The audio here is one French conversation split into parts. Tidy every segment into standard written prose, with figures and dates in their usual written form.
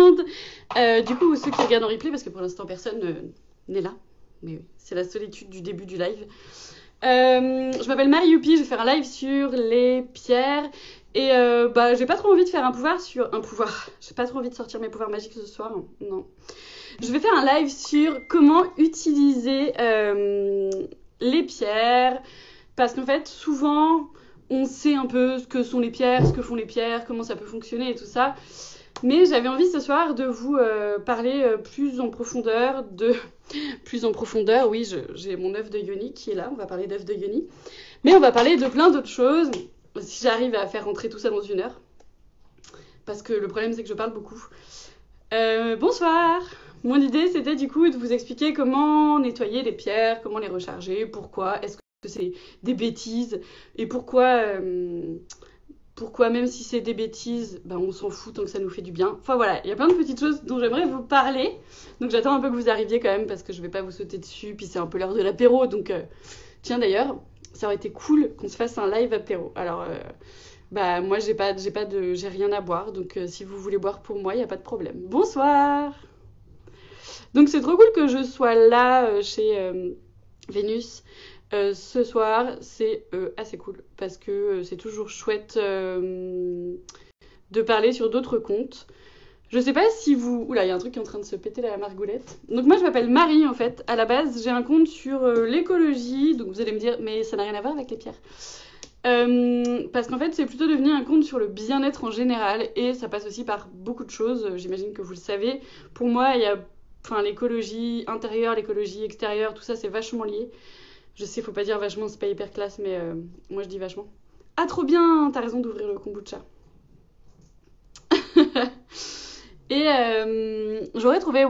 monde. Du coup, ceux qui regardent en replay, parce que pour l'instant personne n'est là, mais oui, c'est la solitude du début du live. Je m'appelle Marie Youpi, je vais faire un live sur les pierres. Et j'ai pas trop envie de faire un pouvoir. J'ai pas trop envie de sortir mes pouvoirs magiques ce soir, non. Je vais faire un live sur comment utiliser les pierres. Parce qu'en fait, souvent, on sait un peu ce que sont les pierres, ce que font les pierres, comment ça peut fonctionner et tout ça. Mais j'avais envie ce soir de vous parler plus en profondeur oui, j'ai mon œuf de Yoni qui est là, on va parler d'œuf de Yoni. Mais on va parler de plein d'autres choses, si j'arrive à faire rentrer tout ça dans 1 heure. Parce que le problème, c'est que je parle beaucoup. Bonsoir! Mon idée, c'était du coup de vous expliquer comment nettoyer les pierres, comment les recharger, pourquoi, est-ce que c'est des bêtises, et pourquoi même si c'est des bêtises, on s'en fout tant que ça nous fait du bien. Enfin voilà, il y a plein de petites choses dont j'aimerais vous parler. Donc j'attends un peu que vous arriviez quand même parce que je vais pas vous sauter dessus, puis c'est un peu l'heure de l'apéro. Donc tiens d'ailleurs, ça aurait été cool qu'on se fasse un live apéro. Alors moi j'ai rien à boire, donc si vous voulez boire pour moi, il n'y a pas de problème. Bonsoir. Donc c'est trop cool que je sois là chez Vénus. Ce soir, c'est assez cool parce que c'est toujours chouette de parler sur d'autres comptes. Je sais pas si vous... Oula, il y a un truc qui est en train de se péter la margoulette. Donc moi, je m'appelle Marie, en fait. À la base, j'ai un compte sur l'écologie. Donc vous allez me dire, mais ça n'a rien à voir avec les pierres. Parce qu'en fait, c'est plutôt devenu un compte sur le bien-être en général. Et ça passe aussi par beaucoup de choses. J'imagine que vous le savez. Pour moi, il y a l'écologie intérieure, l'écologie extérieure. Tout ça, c'est vachement lié. Je sais, faut pas dire vachement, c'est pas hyper classe, mais moi je dis vachement. Ah, trop bien, t'as raison d'ouvrir le kombucha. Et j'aurais trouvé,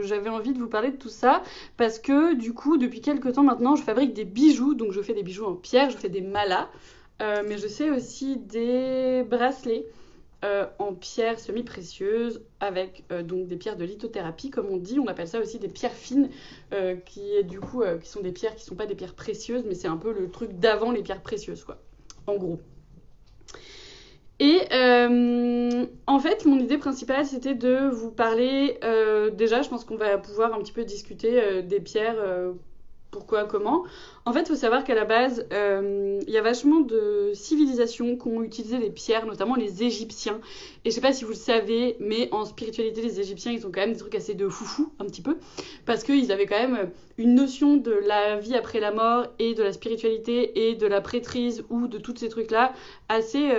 j'avais envie de vous parler de tout ça, parce que du coup, depuis quelques temps maintenant, je fabrique des bijoux, donc je fais des bijoux en pierre, je fais des malas, mais je fais aussi des bracelets en pierres semi-précieuses avec donc des pierres de lithothérapie, comme on dit. On appelle ça aussi des pierres fines, qui sont des pierres qui sont pas des pierres précieuses, mais c'est un peu le truc d'avant les pierres précieuses, quoi, en gros. Et en fait, mon idée principale, c'était de vous parler... déjà, je pense qu'on va pouvoir un petit peu discuter des pierres, pourquoi, comment. En fait, il faut savoir qu'à la base, il y a vachement de civilisations qui ont utilisé les pierres, notamment les Égyptiens. Et je sais pas si vous le savez, mais en spiritualité, les Égyptiens, ils ont quand même des trucs assez de foufou, un petit peu. Parce qu'ils avaient quand même une notion de la vie après la mort et de la spiritualité et de la prêtrise ou de tous ces trucs-là assez...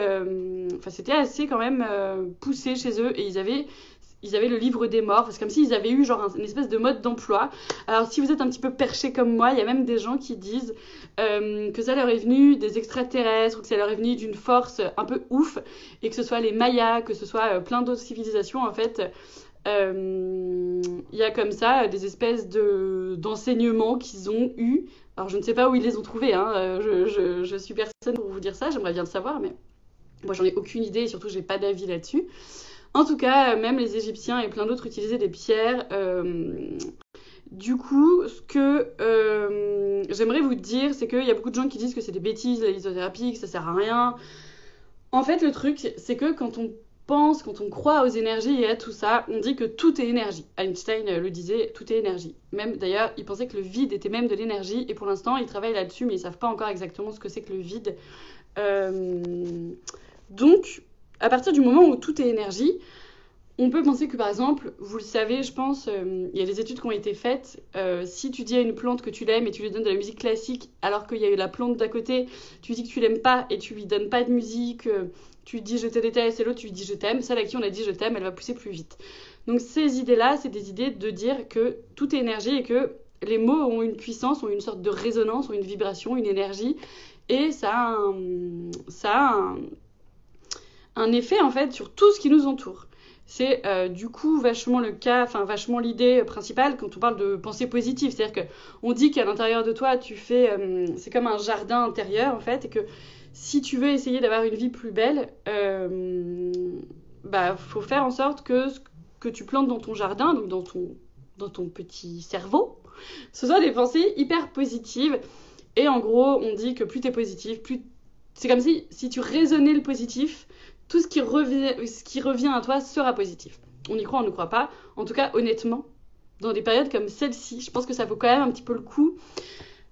c'était assez quand même poussé chez eux. Et ils avaient le livre des morts, c'est comme s'ils avaient eu genre une espèce de mode d'emploi. Alors si vous êtes un petit peu perché comme moi, il y a même des gens qui disent que ça leur est venu des extraterrestres, ou que ça leur est venu d'une force un peu ouf, et que ce soit les Mayas, que ce soit plein d'autres civilisations, en fait, il y a comme ça des espèces d'enseignements qu'ils ont eus. Alors je ne sais pas où ils les ont trouvés, hein. Je suis personne pour vous dire ça, j'aimerais bien le savoir, mais moi j'en ai aucune idée, et surtout j'ai pas d'avis là-dessus. En tout cas, même les Égyptiens et plein d'autres utilisaient des pierres. Du coup, ce que j'aimerais vous dire, c'est qu'il y a beaucoup de gens qui disent que c'est des bêtises, la lithothérapie, que ça sert à rien. En fait, le truc, c'est que quand on pense, quand on croit aux énergies et à tout ça, on dit que tout est énergie. Einstein le disait, tout est énergie. Même d'ailleurs, il pensait que le vide était même de l'énergie, et pour l'instant, ils travaillent là-dessus, mais ils savent pas encore exactement ce que c'est que le vide. Donc, à partir du moment où tout est énergie, on peut penser que par exemple, vous le savez, je pense, il y a des études qui ont été faites, si tu dis à une plante que tu l'aimes et tu lui donnes de la musique classique alors qu'il y a eu la plante d'à côté, tu lui dis que tu l'aimes pas et tu lui donnes pas de musique, tu lui dis je te déteste et l'autre tu lui dis je t'aime, celle à qui on a dit je t'aime, elle va pousser plus vite. Donc ces idées-là, c'est des idées de dire que tout est énergie et que les mots ont une puissance, ont une sorte de résonance, ont une vibration, une énergie, et ça a un effet en fait sur tout ce qui nous entoure. C'est du coup vachement le cas, vachement l'idée principale quand on parle de pensée positive. C'est-à-dire qu'on dit qu'à l'intérieur de toi, tu fais... c'est comme un jardin intérieur en fait, et que si tu veux essayer d'avoir une vie plus belle, faut faire en sorte que ce que tu plantes dans ton jardin, donc dans ton petit cerveau, ce soit des pensées hyper positives. Et en gros, on dit que plus t'es positif, plus c'est comme si tu raisonnais le positif, tout ce qui revient à toi sera positif. On y croit, on ne croit pas. En tout cas, honnêtement, dans des périodes comme celle-ci, je pense que ça vaut quand même un petit peu le coup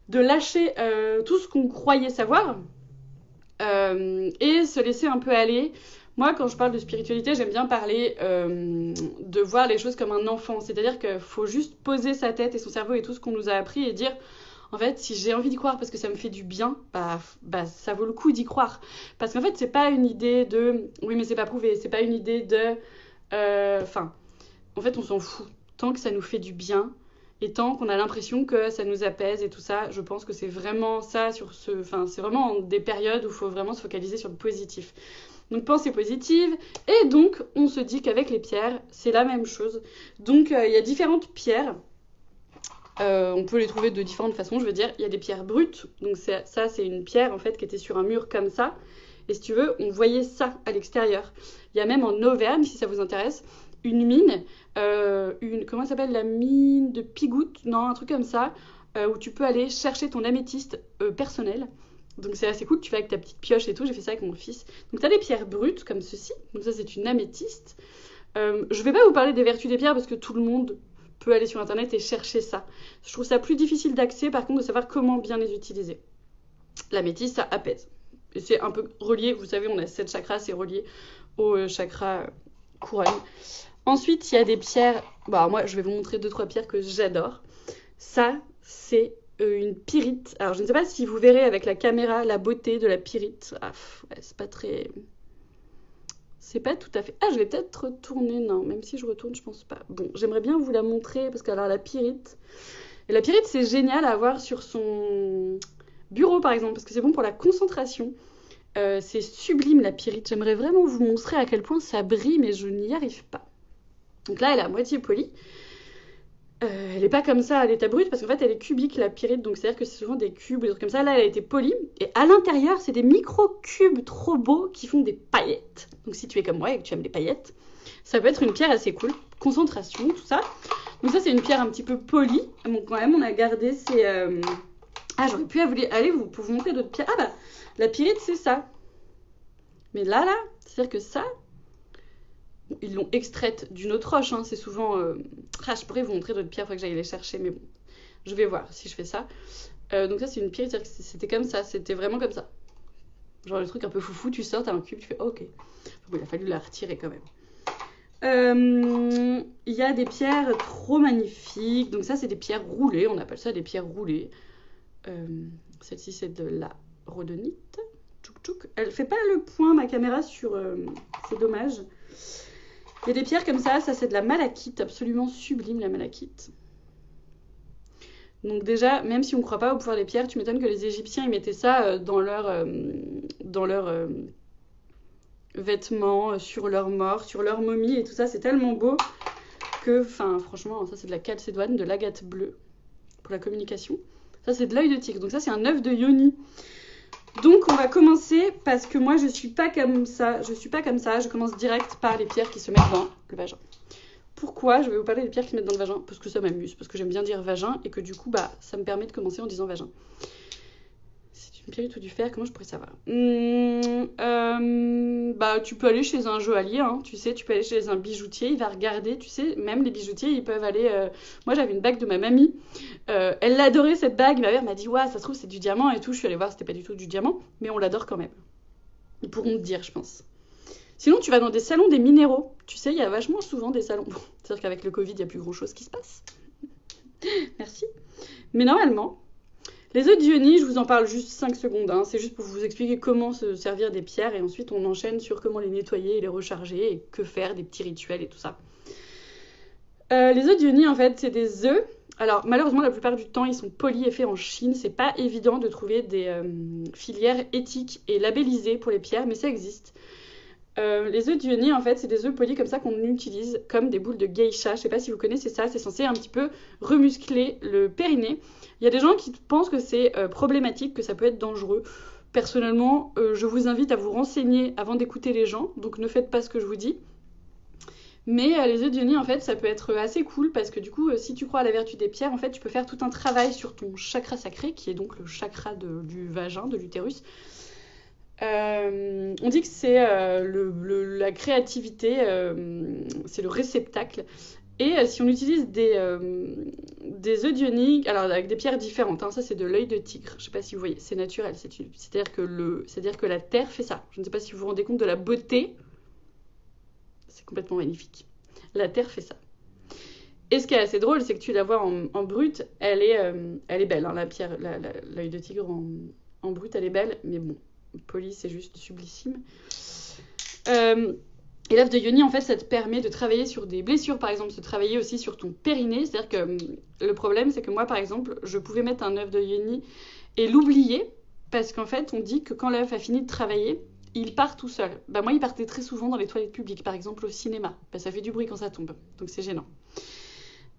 de lâcher tout ce qu'on croyait savoir et se laisser un peu aller. Moi, quand je parle de spiritualité, j'aime bien parler de voir les choses comme un enfant. C'est-à-dire qu'il faut juste poser sa tête et son cerveau et tout ce qu'on nous a appris et dire... En fait, si j'ai envie d'y croire parce que ça me fait du bien, bah ça vaut le coup d'y croire. Parce qu'en fait, c'est pas une idée de... Oui, mais c'est pas prouvé. C'est pas une idée de... en fait, on s'en fout. Tant que ça nous fait du bien et tant qu'on a l'impression que ça nous apaise et tout ça, je pense que c'est vraiment ça c'est vraiment des périodes où il faut vraiment se focaliser sur le positif. Donc, pensée positive. Et donc, on se dit qu'avec les pierres, c'est la même chose. Donc, il y a différentes pierres. On peut les trouver de différentes façons, je veux dire, il y a des pierres brutes, donc ça c'est une pierre en fait qui était sur un mur comme ça, et si tu veux, on voyait ça à l'extérieur. Il y a même en Auvergne, si ça vous intéresse, une mine, comment ça s'appelle, la mine de Pigoute, non, un truc comme ça, où tu peux aller chercher ton améthyste personnel. Donc c'est assez cool, tu vas avec ta petite pioche et tout, j'ai fait ça avec mon fils. Donc tu as des pierres brutes comme ceci, donc ça c'est une améthyste. Je vais pas vous parler des vertus des pierres parce que tout le monde peut aller sur internet et chercher ça. Je trouve ça plus difficile d'accès, par contre, de savoir comment bien les utiliser. L'améthyste, ça apaise. Et c'est un peu relié, vous savez, on a 7 chakras, c'est relié au chakra couronne. Ensuite, il y a des pierres, moi je vais vous montrer 2-3 pierres que j'adore. Ça, c'est une pyrite. Alors je ne sais pas si vous verrez avec la caméra la beauté de la pyrite. C'est pas très... C'est pas tout à fait... je vais peut-être retourner. Non, même si je retourne, je pense pas. Bon, j'aimerais bien vous la montrer parce qu'alors la pyrite... Et la pyrite, c'est génial à avoir sur son bureau, par exemple, parce que c'est bon pour la concentration. C'est sublime, la pyrite. J'aimerais vraiment vous montrer à quel point ça brille, mais je n'y arrive pas. Donc là, elle est à moitié polie. Elle n'est pas comme ça à l'état brut, parce qu'en fait, elle est cubique, la pyrite. Donc, c'est-à-dire que c'est souvent des cubes, des trucs comme ça. Là, elle a été polie. Et à l'intérieur, c'est des micro-cubes trop beaux qui font des paillettes. Donc, si tu es comme moi et que tu aimes les paillettes, ça peut être une pierre assez cool. Concentration, tout ça. Donc, ça, c'est une pierre un petit peu polie. Bon, quand même, on a gardé ces... j'aurais pu aller pour vous montrer d'autres pierres. La pyrite, c'est ça. Mais là, c'est-à-dire que ça... Ils l'ont extraite d'une autre roche, hein. C'est souvent... je pourrais vous montrer d'autres pierres, il faut que j'aille les chercher, mais bon, je vais voir si je fais ça. Donc ça, c'est une pierre, c'est-à-dire que c'était comme ça, c'était vraiment comme ça. Genre le truc un peu foufou, tu sors, t'as un cube, tu fais ok. Bon, il a fallu la retirer quand même. Il y a des pierres trop magnifiques, donc ça, c'est des pierres roulées, on appelle ça des pierres roulées. Celle-ci, c'est de la rhodonite. Tchouk tchouk. Elle fait pas le point, ma caméra, sur... c'est dommage. Il y a des pierres comme ça c'est de la malachite, absolument sublime la malachite. Donc déjà, même si on ne croit pas au pouvoir des pierres, tu m'étonnes que les Égyptiens ils mettaient ça dans leurs vêtements, sur leurs morts, sur leurs momies et tout ça, c'est tellement beau que, franchement, ça c'est de la calcédoine, de l'agate bleue pour la communication. Ça c'est de l'œil de tigre, donc ça c'est un œuf de yoni. Donc on va commencer parce que moi je suis pas comme ça, je commence direct par les pierres qui se mettent dans le vagin. Pourquoi je vais vous parler des pierres qui se mettent dans le vagin? Parce que ça m'amuse, parce que j'aime bien dire vagin et que du coup ça me permet de commencer en disant vagin. C'est une pyrite ou du fer, comment je pourrais savoir? Tu peux aller chez un joaillier, hein, tu sais, tu peux aller chez un bijoutier, il va regarder, tu sais, même les bijoutiers ils peuvent aller... Moi j'avais une bague de ma mamie, elle l'adorait cette bague, ma mère m'a dit ouais ça se trouve c'est du diamant et tout, je suis allée voir c'était pas du tout du diamant, mais on l'adore quand même. Ils pourront te dire je pense. Sinon tu vas dans des salons des minéraux, tu sais il y a vachement souvent des salons, c'est-à-dire qu'avec le Covid il n'y a plus grand chose qui se passe. Merci. Mais normalement, les œufs d'Ioni, je vous en parle juste 5 secondes, hein. C'est juste pour vous expliquer comment se servir des pierres et ensuite on enchaîne sur comment les nettoyer et les recharger et que faire, des petits rituels et tout ça. Les œufs d'Ioni en fait c'est des œufs. Alors malheureusement la plupart du temps ils sont polis et faits en Chine, c'est pas évident de trouver des filières éthiques et labellisées pour les pierres mais ça existe. Les œufs d'Ioni en fait c'est des œufs polis comme ça qu'on utilise comme des boules de geisha, je sais pas si vous connaissez ça, c'est censé un petit peu remuscler le périnée. Il y a des gens qui pensent que c'est problématique, que ça peut être dangereux. Personnellement je vous invite à vous renseigner avant d'écouter les gens, donc ne faites pas ce que je vous dis. Mais les œufs d'Ioni en fait ça peut être assez cool parce que du coup si tu crois à la vertu des pierres en fait tu peux faire tout un travail sur ton chakra sacré qui est donc le chakra du vagin, de l'utérus. On dit que c'est la créativité, c'est le réceptacle. Et si on utilise des œufs d'ionique, alors avec des pierres différentes, hein, ça c'est de l'œil de tigre, je sais pas si vous voyez, c'est naturel, c'est-à-dire que la terre fait ça. Je ne sais pas si vous vous rendez compte de la beauté, c'est complètement magnifique. La terre fait ça. Et ce qui est assez drôle, c'est que tu la vois en brut, elle est belle, hein, la pierre, l'œil de tigre en brut, elle est belle, mais bon, poli, c'est juste sublissime. Et l'œuf de yoni, en fait, ça te permet de travailler sur des blessures, par exemple, de travailler aussi sur ton périnée. C'est-à-dire que le problème, c'est que moi, par exemple, je pouvais mettre un œuf de yoni et l'oublier, parce qu'en fait, on dit que quand l'œuf a fini de travailler, il part tout seul. Bah, moi, il partait très souvent dans les toilettes publiques, par exemple au cinéma. Bah, ça fait du bruit quand ça tombe, donc c'est gênant.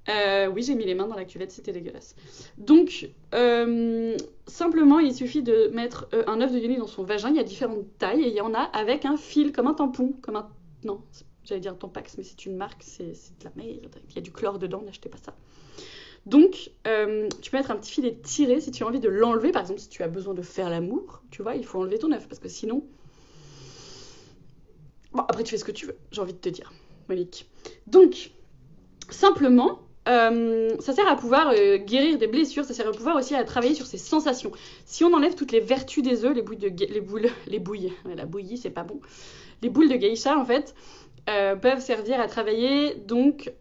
Oui, j'ai mis les mains dans la cuvette, c'était dégueulasse. Donc, simplement, il suffit de mettre un œuf de yoni dans son vagin. Il y a différentes tailles et il y en a avec un fil, comme un tampon, comme un... Non, j'allais dire Tampax, mais c'est une marque, c'est de la merde. Il y a du chlore dedans, n'achetez pas ça. Donc, tu peux mettre un petit filet tiré si tu as envie de l'enlever. Par exemple, si tu as besoin de faire l'amour, tu vois, il faut enlever ton œuf parce que sinon... Bon, après, tu fais ce que tu veux, j'ai envie de te dire, Monique. Donc, simplement... ça sert à pouvoir guérir des blessures, ça sert à pouvoir aussi à travailler sur ses sensations. Si on enlève toutes les vertus des œufs, les bouilles, la bouillie c'est pas bon. Les boules de geisha en fait peuvent servir à travailler donc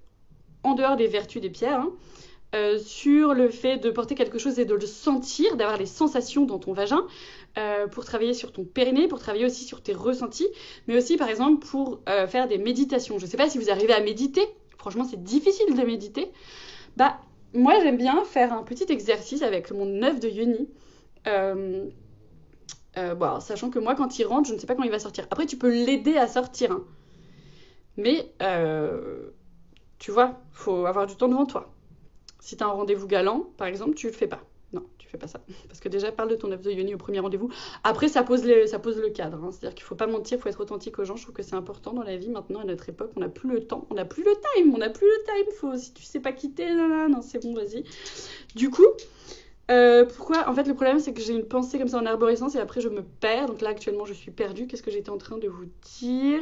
en dehors des vertus des pierres, hein, sur le fait de porter quelque chose et de le sentir, d'avoir les sensations dans ton vagin, pour travailler sur ton périnée, pour travailler aussi sur tes ressentis, mais aussi par exemple pour faire des méditations. Je sais pas si vous arrivez à méditer. Franchement, c'est difficile de méditer. Bah, moi, j'aime bien faire un petit exercice avec mon œuf de yoni. Bon, sachant que moi, quand il rentre, je ne sais pas quand il va sortir. Après, tu peux l'aider à sortir. Hein. Mais, tu vois, faut avoir du temps devant toi. Si tu as un rendez-vous galant, par exemple, tu le fais pas. Non, tu fais pas ça. Parce que déjà, parle de ton œuf de yoni au premier rendez-vous. Après, ça pose le cadre. Hein. C'est-à-dire qu'il faut pas mentir, il faut être authentique aux gens. Je trouve que c'est important dans la vie. Maintenant, à notre époque, on n'a plus le temps. On n'a plus le time. Si tu sais pas quitter, non, c'est bon, vas-y. Du coup, pourquoi ? En fait, le problème, c'est que j'ai une pensée comme ça en arborescence et après, je me perds. Donc là, actuellement, je suis perdue. Qu'est-ce que j'étais en train de vous dire ?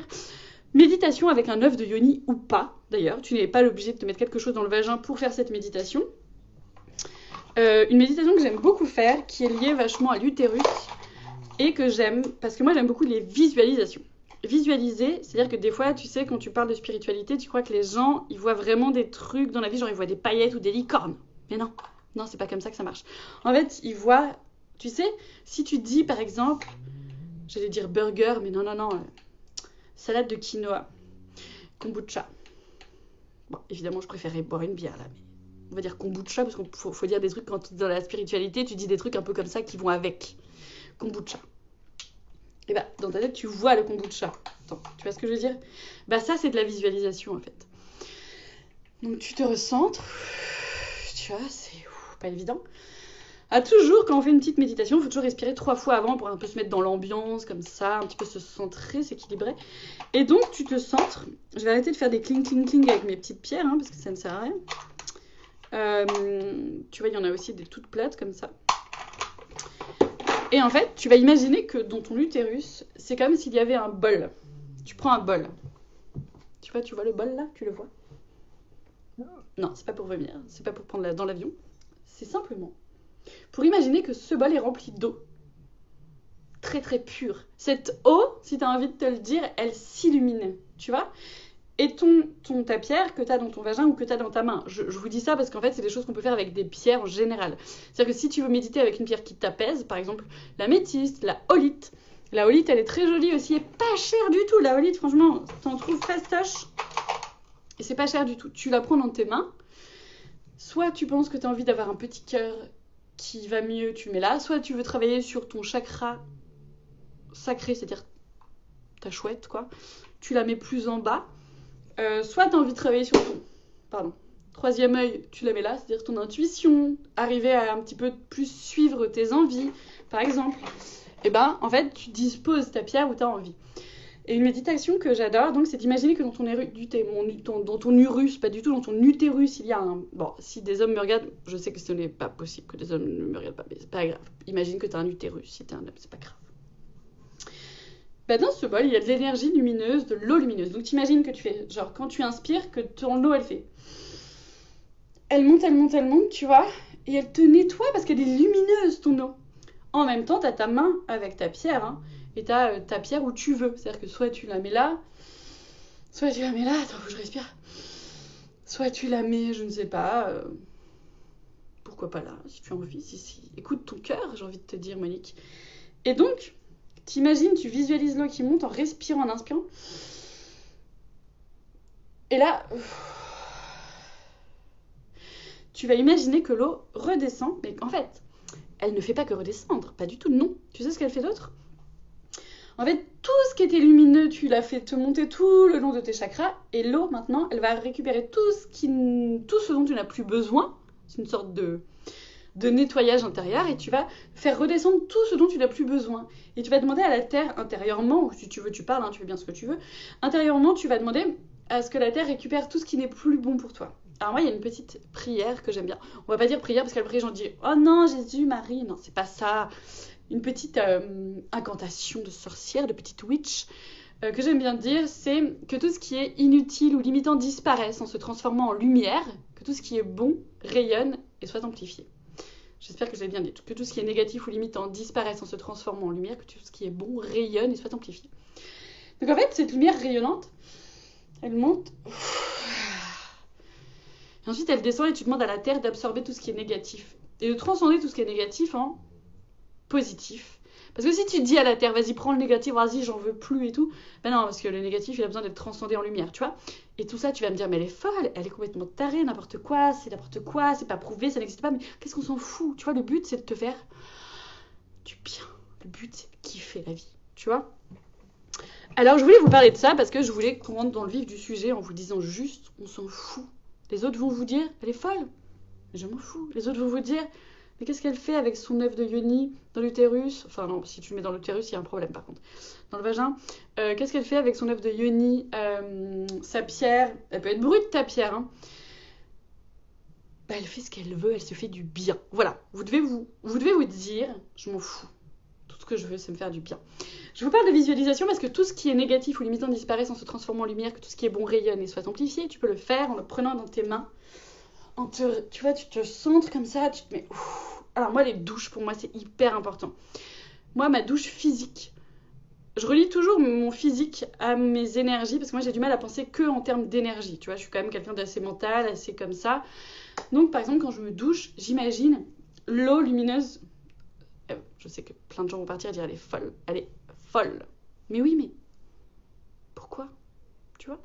Méditation avec un œuf de yoni ou pas, d'ailleurs. Tu n'es pas obligé de te mettre quelque chose dans le vagin pour faire cette méditation. Une méditation que j'aime beaucoup faire, qui est liée vachement à l'utérus, et que j'aime, parce que moi j'aime beaucoup les visualisations. Visualiser, c'est-à-dire que des fois, tu sais, quand tu parles de spiritualité, tu crois que les gens, ils voient vraiment des trucs dans la vie, genre ils voient des paillettes ou des licornes. Mais non, c'est pas comme ça que ça marche. En fait, ils voient, tu sais, si tu dis par exemple, j'allais dire burger, mais non, salade de quinoa, kombucha. Bon, évidemment, je préférais boire une bière là, mais... On va dire kombucha, parce qu'il faut dire des trucs, quand dans la spiritualité, tu dis des trucs un peu comme ça qui vont avec. Kombucha. Et bah, dans ta tête, tu vois le kombucha. Attends, tu vois ce que je veux dire ? Bah, ça, c'est de la visualisation, en fait. Donc, tu te recentres. Tu vois, c'est pas évident. Toujours, quand on fait une petite méditation, il faut toujours respirer 3 fois avant pour un peu se mettre dans l'ambiance, comme ça, un petit peu se centrer, s'équilibrer. Et donc, tu te centres. Je vais arrêter de faire des cling, cling, cling avec mes petites pierres, hein, parce que ça ne sert à rien. Tu vois, il y en a aussi des toutes plates comme ça. Et en fait, tu vas imaginer que dans ton utérus, c'est comme s'il y avait un bol. Tu prends un bol. Tu vois le bol là ? Tu le vois ? Non, c'est pas pour vomir, c'est pas pour prendre dans l'avion. C'est simplement pour imaginer que ce bol est rempli d'eau. Très très pure. Cette eau, si tu as envie de te le dire, elle s'illumine. Tu vois ? Et ta pierre que tu as dans ton vagin ou que tu as dans ta main. Je vous dis ça parce qu'en fait, c'est des choses qu'on peut faire avec des pierres en général. C'est-à-dire que si tu veux méditer avec une pierre qui t'apaise, par exemple la métiste, la holite. La holite, elle est très jolie aussi et pas chère du tout. La holite, franchement, t'en trouves fastoche. Et c'est pas cher du tout. Tu la prends dans tes mains. Soit tu penses que tu as envie d'avoir un petit cœur qui va mieux, tu le mets là. Soit tu veux travailler sur ton chakra sacré, c'est-à-dire ta chouette, quoi. Tu la mets plus en bas. Soit tu as envie de travailler sur ton troisième œil, tu la mets là, c'est-à-dire ton intuition, arriver à un petit peu plus suivre tes envies, par exemple. Et ben, en fait, tu disposes ta pierre où tu as envie. Et une méditation que j'adore, donc, c'est d'imaginer que dans ton urus, pas du tout, dans ton utérus, il y a un... Bon, si des hommes me regardent, je sais que ce n'est pas possible que des hommes ne me regardent pas, mais c'est pas grave. Imagine que tu as un utérus, si tu es un homme, c'est pas grave. Bah, dans ce bol, il y a de l'énergie lumineuse, de l'eau lumineuse. Donc t'imagines que tu fais, genre quand tu inspires, que ton eau, elle fait. Elle monte, elle monte, elle monte, tu vois. Et elle te nettoie parce qu'elle est lumineuse, ton eau. En même temps, t'as ta main avec ta pierre, hein, et t'as ta pierre où tu veux. C'est-à-dire que soit tu la mets là, soit tu la mets là. Attends, faut que je respire. Soit tu la mets, je ne sais pas. Pourquoi pas là, si tu as envie. Si. Écoute ton cœur, j'ai envie de te dire, Monique. Et donc, t'imagines, tu visualises l'eau qui monte en respirant, en inspirant. Et là, tu vas imaginer que l'eau redescend, mais en fait, elle ne fait pas que redescendre, pas du tout, non. Tu sais ce qu'elle fait d'autre? En fait, tout ce qui était lumineux, tu l'as fait te monter tout le long de tes chakras, et l'eau, maintenant, elle va récupérer tout ce dont tu n'as plus besoin. C'est une sorte de nettoyage intérieur, et tu vas faire redescendre tout ce dont tu n'as plus besoin. Et tu vas demander à la terre intérieurement, ou si tu veux, tu parles, hein, tu fais bien ce que tu veux, intérieurement, tu vas demander à ce que la terre récupère tout ce qui n'est plus bon pour toi. Alors moi, il y a une petite prière que j'aime bien. On va pas dire prière parce qu'après, j'en dis « Oh non, Jésus, Marie !» Non, c'est pas ça. Une petite incantation de sorcière, de petite witch, que j'aime bien dire, c'est que tout ce qui est inutile ou limitant disparaisse en se transformant en lumière, que tout ce qui est bon rayonne et soit amplifié. J'espère que je l'ai bien dit. Que tout ce qui est négatif ou limitant disparaisse en se transformant en lumière, que tout ce qui est bon rayonne et soit amplifié. Donc en fait, cette lumière rayonnante, elle monte. Et ensuite, elle descend et tu demandes à la terre d'absorber tout ce qui est négatif. Et de transcender tout ce qui est négatif en positif. Parce que si tu dis à la terre, vas-y, prends le négatif, vas-y, j'en veux plus et tout, ben non, parce que le négatif, il a besoin d'être transcendé en lumière, tu vois. Et tout ça, tu vas me dire, mais elle est folle, elle est complètement tarée, n'importe quoi, c'est pas prouvé, ça n'existe pas, mais qu'est-ce qu'on s'en fout, tu vois, le but, c'est de te faire du bien. Le but, c'est de kiffer la vie, tu vois. Alors, je voulais vous parler de ça parce que je voulais qu'on rentre dans le vif du sujet en vous disant juste, on s'en fout. Les autres vont vous dire, elle est folle, mais je m'en fous. Les autres vont vous dire, mais qu'est-ce qu'elle fait avec son œuf de yoni dans l'utérus? Enfin non, si tu le mets dans l'utérus, il y a un problème par contre. Dans le vagin, qu'est-ce qu'elle fait avec son œuf de yoni, sa pierre? Elle peut être brute ta pierre, hein. Bah, elle fait ce qu'elle veut, elle se fait du bien. Voilà, vous devez vous dire, je m'en fous. Tout ce que je veux, c'est me faire du bien. Je vous parle de visualisation parce que tout ce qui est négatif ou limitant disparaisse en se transformant en lumière, que tout ce qui est bon rayonne et soit amplifié. Tu peux le faire en le prenant dans tes mains. Tu vois, tu te centres comme ça, tu te mets... Alors moi, les douches, pour moi, c'est hyper important. Moi, ma douche physique, je relie toujours mon physique à mes énergies, parce que moi, j'ai du mal à penser que en termes d'énergie. Tu vois, je suis quand même quelqu'un d'assez mental, assez comme ça. Donc, par exemple, quand je me douche, j'imagine l'eau lumineuse. Je sais que plein de gens vont partir et dire, elle est folle. Elle est folle. Mais oui, mais pourquoi? Tu vois?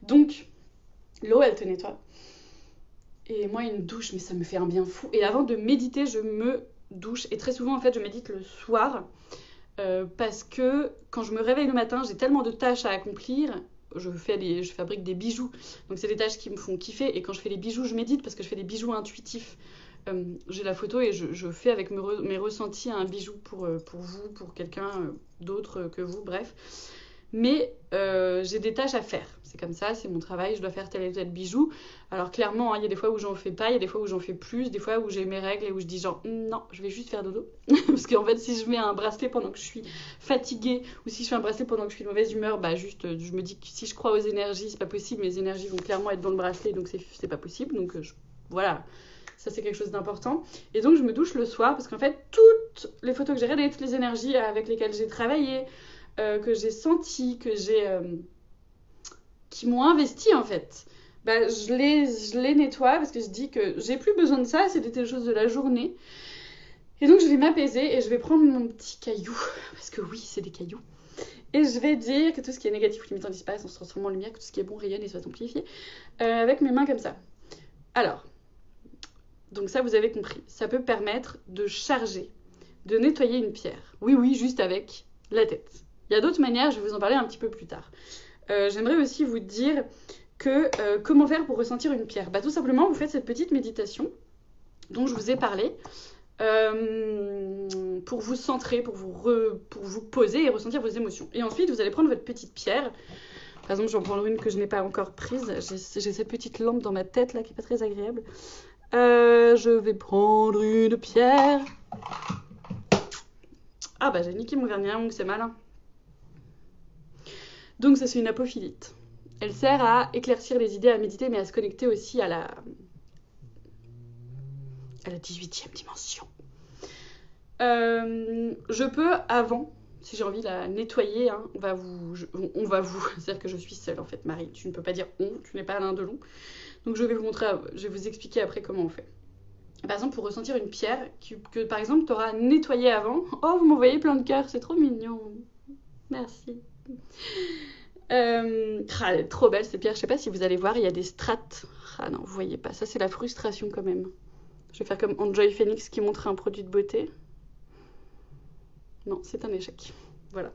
Donc, l'eau, elle te nettoie. Et moi, une douche, mais ça me fait un bien fou. Et avant de méditer, je me douche. Et très souvent, en fait, je médite le soir. Parce que quand je me réveille le matin, j'ai tellement de tâches à accomplir. Je fabrique des bijoux. Donc, c'est des tâches qui me font kiffer. Et quand je fais les bijoux, je médite parce que je fais des bijoux intuitifs. J'ai la photo et je fais avec mes ressentis un bijou pour vous, pour quelqu'un d'autre que vous, bref. Mais j'ai des tâches à faire. C'est comme ça, c'est mon travail, je dois faire tel et tel bijou. Alors clairement, il y a des fois où j'en fais pas, il y a des fois où j'en fais plus, des fois où j'ai mes règles et où je dis genre non, je vais juste faire dodo. Parce qu'en fait, si je mets un bracelet pendant que je suis fatiguée ou si je fais un bracelet pendant que je suis de mauvaise humeur, bah juste, je me dis que si je crois aux énergies, c'est pas possible. Mes énergies vont clairement être dans le bracelet, donc c'est pas possible. Donc voilà. Ça, c'est quelque chose d'important. Et donc, je me douche le soir parce qu'en fait, toutes les photos que j'ai regardées, toutes les énergies avec lesquelles j'ai travaillé, que j'ai senties, qui m'ont investi en fait, bah, je les nettoie parce que je dis que j'ai plus besoin de ça, c'était des choses de la journée. Et donc, je vais m'apaiser et je vais prendre mon petit caillou, parce que oui, c'est des cailloux. Et je vais dire que tout ce qui est négatif ou limitant disparaisse en se transformant en lumière, que tout ce qui est bon rayonne et soit amplifié, avec mes mains comme ça. Alors, donc ça, vous avez compris. Ça peut permettre de charger, de nettoyer une pierre. Oui, juste avec la tête. Il y a d'autres manières, je vais vous en parler un petit peu plus tard. J'aimerais aussi vous dire que comment faire pour ressentir une pierre. Bah, tout simplement, vous faites cette petite méditation dont je vous ai parlé pour vous centrer, pour vous poser et ressentir vos émotions. Et ensuite, vous allez prendre votre petite pierre. Par exemple, je vais en prendre une que je n'ai pas encore prise. J'ai cette petite lampe dans ma tête là qui n'est pas très agréable. Je vais prendre une pierre. Ah bah j'ai niqué mon vernis à ongles, c'est malin. Donc ça c'est une apophilite. Elle sert à éclaircir les idées, à méditer, mais à se connecter aussi à la 18e dimension. Je peux, avant, si j'ai envie de la nettoyer, hein, on va vous, c'est-à-dire que je suis seule en fait, Marie. Tu ne peux pas dire on, tu n'es pas l'un de l'on. Donc je vais vous expliquer après comment on fait. Par exemple, pour ressentir une pierre que par exemple tu auras nettoyée avant. Oh, vous m'envoyez plein de cœurs, c'est trop mignon. Merci. Elle est trop belle cette pierre. Je sais pas si vous allez voir, il y a des strates. Ah non, vous voyez pas. Ça c'est la frustration quand même. Je vais faire comme Enjoy Phoenix qui montre un produit de beauté. Non, c'est un échec. Voilà.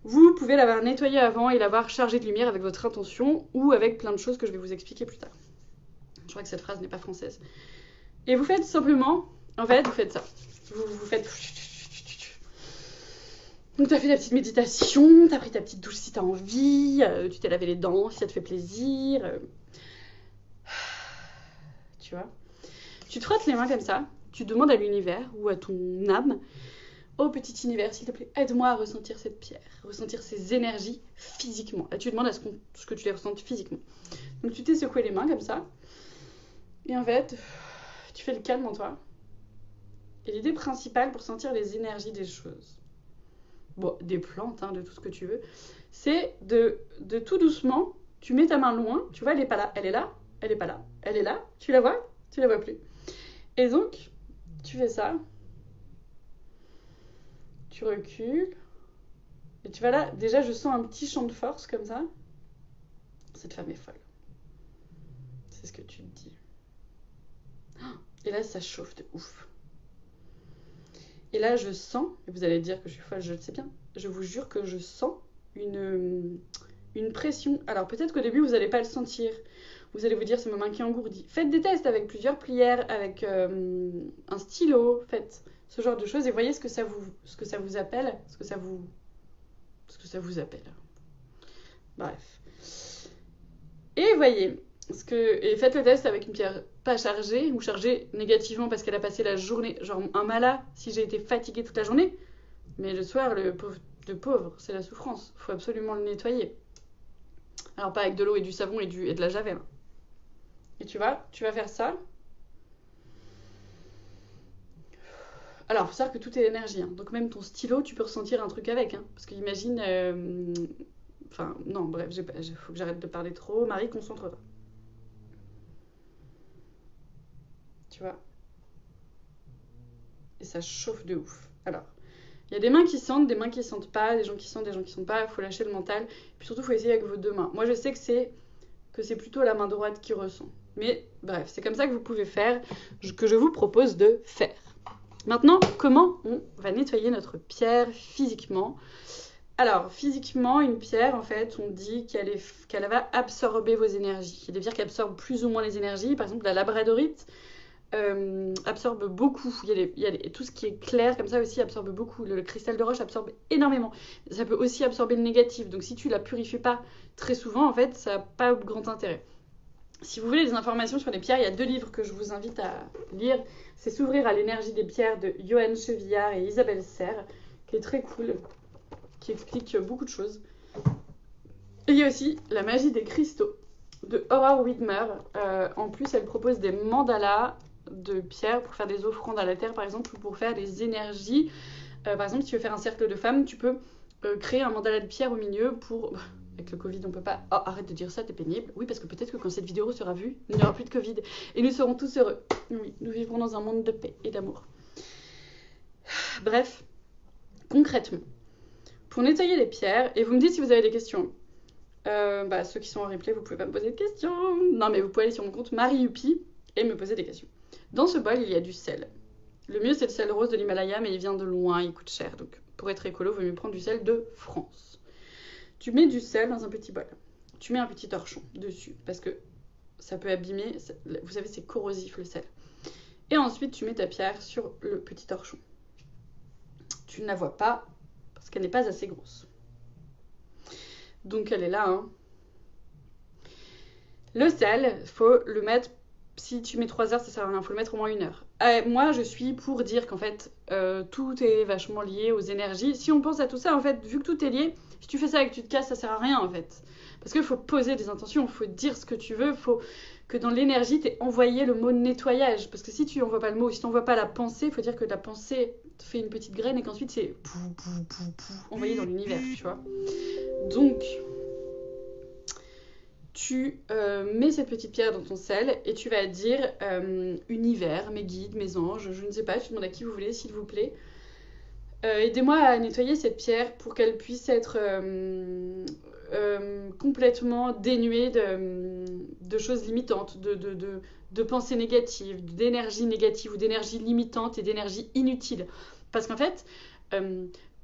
Vous pouvez l'avoir nettoyé avant et l'avoir chargé de lumière avec votre intention ou avec plein de choses que je vais vous expliquer plus tard. Je crois que cette phrase n'est pas française. Et vous faites simplement, en fait, vous faites ça. Vous faites... Donc tu as fait ta petite méditation, tu as pris ta petite douche si tu as envie, tu t'es lavé les dents si ça te fait plaisir. Tu vois. Tu te frottes les mains comme ça, tu demandes à l'univers ou à ton âme, oh petit univers, s'il te plaît, aide-moi à ressentir cette pierre, ressentir ces énergies physiquement. Là tu demandes à ce que tu les ressentes physiquement. Donc tu t'es secoué les mains comme ça, et en fait, tu fais le calme en toi. Et l'idée principale pour sentir les énergies des choses, bon, des plantes, hein, de tout ce que tu veux, c'est de tout doucement, tu mets ta main loin, tu vois, elle est pas là, elle est là, elle est pas là, elle est là, tu la vois plus. Et donc, tu fais ça, tu recules, et tu vas là, déjà je sens un petit champ de force comme ça. Cette femme est folle. C'est ce que tu te dis. Et là, ça chauffe de ouf. Et là, je sens, et vous allez dire que je suis folle, je le sais bien, je vous jure que je sens une pression. Alors peut-être qu'au début, vous n'allez pas le sentir. Vous allez vous dire, c'est ma main qui engourdit. Faites des tests avec plusieurs plières, avec un stylo, faites ce genre de choses et voyez ce que ça vous appelle, ce que ça vous appelle. Bref. Et voyez, et faites le test avec une pierre pas chargée ou chargée négativement parce qu'elle a passé la journée, genre un mala si j'ai été fatiguée toute la journée. Mais le soir, le pauvre, c'est la souffrance. Il faut absolument le nettoyer. Alors pas avec de l'eau et du savon et de la javel. Et tu vas faire ça. Alors, il faut savoir que tout est énergie. Hein. Donc même ton stylo, tu peux ressentir un truc avec. Hein. Parce qu'imagine... Enfin, non, bref, il faut que j'arrête de parler trop. Marie, concentre-toi. Tu vois. Et ça chauffe de ouf. Alors, il y a des mains qui sentent, des mains qui sentent pas, des gens qui sentent, des gens qui sentent pas. Il faut lâcher le mental. Puis surtout, il faut essayer avec vos deux mains. Moi, je sais que c'est plutôt la main droite qui ressent. Mais bref, c'est comme ça que vous pouvez faire, que je vous propose de faire. Maintenant, comment on va nettoyer notre pierre physiquement ? Alors, physiquement, une pierre, en fait, on dit qu'elle va absorber vos énergies. Il y a des pierres qui absorbent plus ou moins les énergies. Par exemple, la labradorite absorbe beaucoup. Tout ce qui est clair, comme ça aussi, absorbe beaucoup. Le cristal de roche absorbe énormément. Ça peut aussi absorber le négatif. Donc, si tu la purifies pas très souvent, en fait, ça n'a pas grand intérêt. Si vous voulez des informations sur les pierres, il y a 2 livres que je vous invite à lire. C'est S'ouvrir à l'énergie des pierres de Johan Chevillard et Isabelle Serre, qui est très cool, qui explique beaucoup de choses. Et il y a aussi La magie des cristaux de Howard Widmer. En plus, elle propose des mandalas de pierres pour faire des offrandes à la terre, par exemple, ou pour faire des énergies. Par exemple, si tu veux faire un cercle de femmes, tu peux créer un mandala de pierre au milieu pour... Avec le Covid, on peut pas... Oh, arrête de dire ça, t'es pénible. Oui, parce que peut-être que quand cette vidéo sera vue, il n'y aura plus de Covid. Et nous serons tous heureux. Oui, nous vivrons dans un monde de paix et d'amour. Bref, concrètement, pour nettoyer les pierres, et vous me dites si vous avez des questions. Ceux qui sont en replay, vous pouvez pas me poser de questions. Non, mais vous pouvez aller sur mon compte Marie Youpi et me poser des questions. Dans ce bol, il y a du sel. Le mieux, c'est le sel rose de l'Himalaya, mais il vient de loin, il coûte cher. Donc, pour être écolo, il vaut mieux prendre du sel de France. Tu mets du sel dans un petit bol. Tu mets un petit torchon dessus parce que ça peut abîmer. Vous savez, c'est corrosif le sel. Et ensuite, tu mets ta pierre sur le petit torchon. Tu ne la vois pas parce qu'elle n'est pas assez grosse. Donc, elle est là. Hein. Le sel, il faut le mettre si tu mets 3 heures, ça sert à rien, il faut le mettre au moins 1 heure. Moi, je suis pour dire qu'en fait, tout est vachement lié aux énergies. Si on pense à tout ça, en fait, vu que tout est lié, si tu fais ça et que tu te casses, ça sert à rien, en fait. Parce qu'il faut poser des intentions, il faut dire ce que tu veux, il faut que dans l'énergie, tu aies envoyé le mot nettoyage. Parce que si tu n'envoies pas le mot, si tu n'envoies pas la pensée, il faut dire que la pensée te fait une petite graine et qu'ensuite, c'est envoyé dans l'univers, tu vois. Donc, tu mets cette petite pierre dans ton sel et tu vas dire univers, mes guides, mes anges, je ne sais pas, tu demandes à qui vous voulez, s'il vous plaît. Aidez-moi à nettoyer cette pierre pour qu'elle puisse être complètement dénuée de choses limitantes, de pensées négatives, d'énergie négative ou d'énergie limitante et d'énergie inutile. Parce qu'en fait,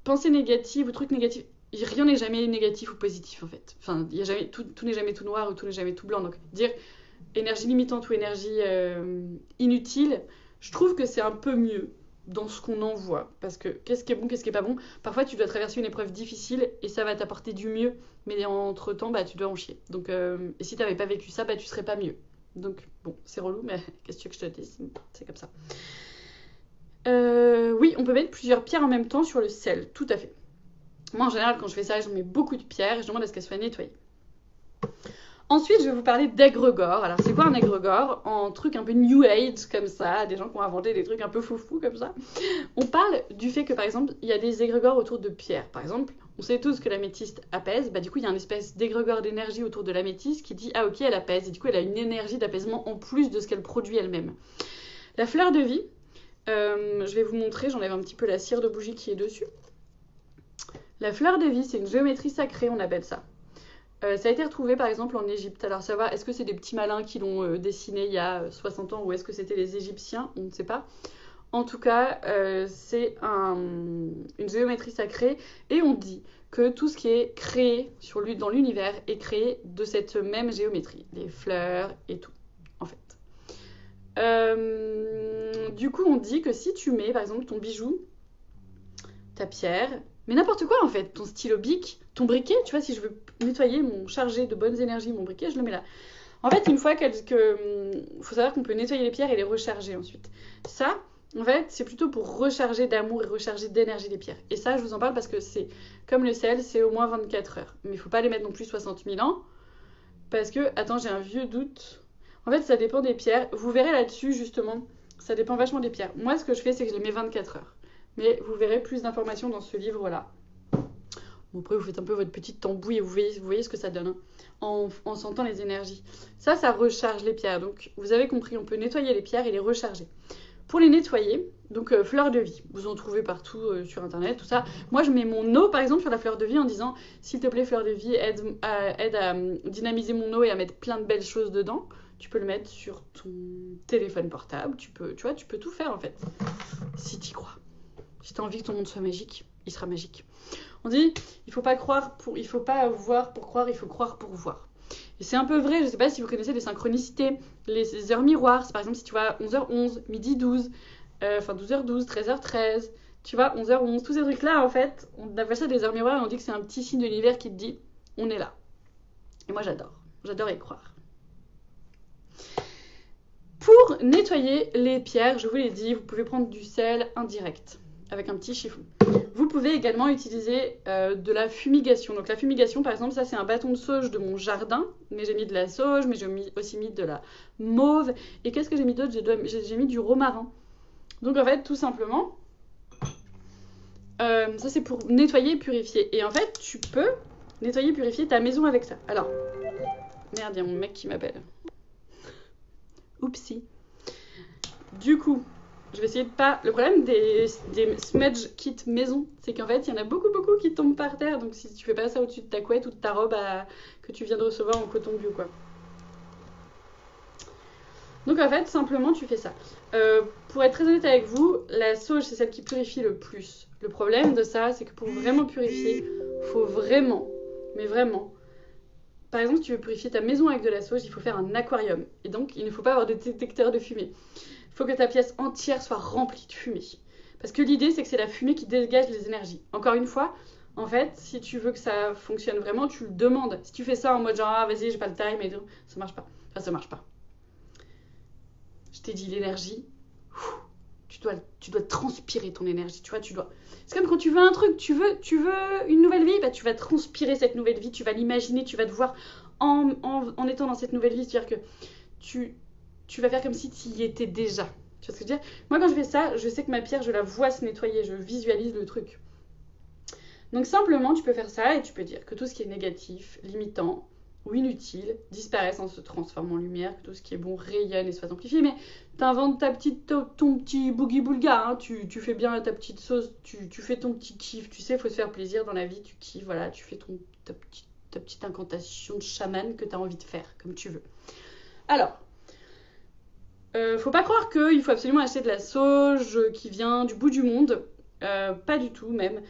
pensées négatives ou trucs négatifs, rien n'est jamais négatif ou positif en fait. Enfin, y a jamais, tout n'est jamais tout noir ou tout n'est jamais tout blanc. Donc dire énergie limitante ou énergie inutile, je trouve que c'est un peu mieux dans ce qu'on envoie. Parce que qu'est-ce qui est bon, qu'est-ce qui est pas bon. Parfois tu dois traverser une épreuve difficile et ça va t'apporter du mieux. Mais entre temps, bah, tu dois en chier. Donc, et si t'avais pas vécu ça, bah, tu serais pas mieux. Donc bon, c'est relou, mais qu'est-ce que je te dise, c'est comme ça. Oui, on peut mettre plusieurs pierres en même temps sur le sel, tout à fait. Moi, en général, quand je fais ça, je mets beaucoup de pierres et je demande à ce qu'elles soient nettoyées. Ensuite, je vais vous parler d'égrégore. Alors, c'est quoi un égrégore? En truc un peu new age, comme ça, des gens qui ont inventé des trucs un peu foufou, comme ça. On parle du fait que, par exemple, il y a des égrégores autour de pierres. Par exemple, on sait tous que l'améthyste apaise. Bah, du coup, il y a une espèce d'égrégore d'énergie autour de l'améthyste qui dit « Ah, ok, elle apaise. » Et du coup, elle a une énergie d'apaisement en plus de ce qu'elle produit elle-même. La fleur de vie, je vais vous montrer. J'enlève un petit peu la cire de bougie qui est dessus. La fleur de vie, c'est une géométrie sacrée, on appelle ça. Ça a été retrouvé par exemple en Égypte. Alors ça va, est-ce que c'est des petits malins qui l'ont dessiné il y a 60 ans ou est-ce que c'était les Égyptiens? On ne sait pas. En tout cas, c'est une géométrie sacrée et on dit que tout ce qui est créé dans l'univers est créé de cette même géométrie. Les fleurs et tout, en fait. Du coup, on dit que si tu mets par exemple ton bijou, ta pierre, mais n'importe quoi en fait, ton stylo bic, ton briquet, tu vois, si je veux nettoyer charger de bonnes énergies mon briquet, je le mets là. En fait, une fois faut savoir qu'on peut nettoyer les pierres et les recharger ensuite. Ça, en fait, c'est plutôt pour recharger d'amour et recharger d'énergie les pierres. Et ça, je vous en parle parce que c'est comme le sel, c'est au moins 24 heures. Mais il faut pas les mettre non plus 60 000 ans. Parce que, attends, j'ai un vieux doute. En fait, ça dépend des pierres. Vous verrez là-dessus, justement, ça dépend vachement des pierres. Moi, ce que je fais, c'est que je les mets 24 heures. Mais vous verrez plus d'informations dans ce livre-là. Bon, après, vous faites un peu votre petite tambouille et vous voyez ce que ça donne, hein, en sentant les énergies. Ça recharge les pierres. Donc, vous avez compris, on peut nettoyer les pierres et les recharger. Pour les nettoyer, donc fleur de vie, vous en trouvez partout sur Internet, tout ça. Moi, je mets mon eau, par exemple, sur la fleur de vie en disant « S'il te plaît, fleur de vie, aide à dynamiser mon eau et à mettre plein de belles choses dedans. » Tu peux le mettre sur ton téléphone portable. Tu peux tout faire, en fait, si tu y crois. Si tu as envie que ton monde soit magique, il sera magique. On dit, il faut pas voir pour croire, il faut croire pour voir. Et c'est un peu vrai, je ne sais pas si vous connaissez les synchronicités, les heures miroirs. C'est par exemple si tu vois 11h11, midi 12, 12h12, 13h13, tu vois 11h11, tous ces trucs-là, en fait, on appelle ça des heures miroirs et on dit que c'est un petit signe de l'univers qui te dit, on est là. Et moi j'adore y croire. Pour nettoyer les pierres, je vous l'ai dit, vous pouvez prendre du sel indirect avec un petit chiffon. Vous pouvez également utiliser de la fumigation. Donc la fumigation, par exemple, ça c'est un bâton de sauge de mon jardin, mais j'ai mis de la sauge, mais j'ai aussi mis de la mauve. Et qu'est-ce que j'ai mis d'autre? J'ai mis du romarin. Donc en fait, tout simplement, ça c'est pour nettoyer et purifier. Et en fait, tu peux nettoyer et purifier ta maison avec ça. Alors, merde, il y a mon mec qui m'appelle. Oupsie. Du coup, je vais essayer de pas... Le problème des smudge kits maison, c'est qu'en fait, il y en a beaucoup qui tombent par terre. Donc, si tu fais pas ça au-dessus de ta couette ou de ta robe que tu viens de recevoir en coton bio, quoi. Donc, en fait, simplement, tu fais ça. Pour être très honnête avec vous, la sauge, c'est celle qui purifie le plus. Le problème de ça, c'est que pour vraiment purifier, faut vraiment, mais vraiment... Par exemple, si tu veux purifier ta maison avec de la sauge, il faut faire un aquarium. Et donc, il ne faut pas avoir de détecteur de fumée. Il faut que ta pièce entière soit remplie de fumée. Parce que l'idée, c'est que c'est la fumée qui dégage les énergies. Encore une fois, en fait, si tu veux que ça fonctionne vraiment, tu le demandes. Si tu fais ça en mode genre, ah, vas-y, j'ai pas le time et tout, ça marche pas. Enfin, ça marche pas. je t'ai dit l'énergie, tu dois transpirer ton énergie, tu vois, c'est comme quand tu veux un truc, tu veux une nouvelle vie, bah tu vas transpirer cette nouvelle vie, tu vas l'imaginer, tu vas te voir en étant dans cette nouvelle vie, c'est-à-dire que tu vas faire comme si tu y étais déjà. Tu vois ce que je veux dire? Moi, quand je fais ça, je sais que ma pierre, je la vois se nettoyer, je visualise le truc. Donc simplement, tu peux faire ça et tu peux dire que tout ce qui est négatif, limitant ou inutile disparaisse en se transformant en lumière, que tout ce qui est bon rayonne et soit amplifié. Mais t'inventes ton petit boogie-boulga, hein, tu fais bien ta petite sauce, tu fais ton petit kiff, tu sais, il faut se faire plaisir dans la vie, tu kiffes, voilà, tu fais ta petite incantation de chaman que tu as envie de faire, comme tu veux. Alors, faut pas croire qu'il faut absolument acheter de la sauge qui vient du bout du monde, pas du tout même.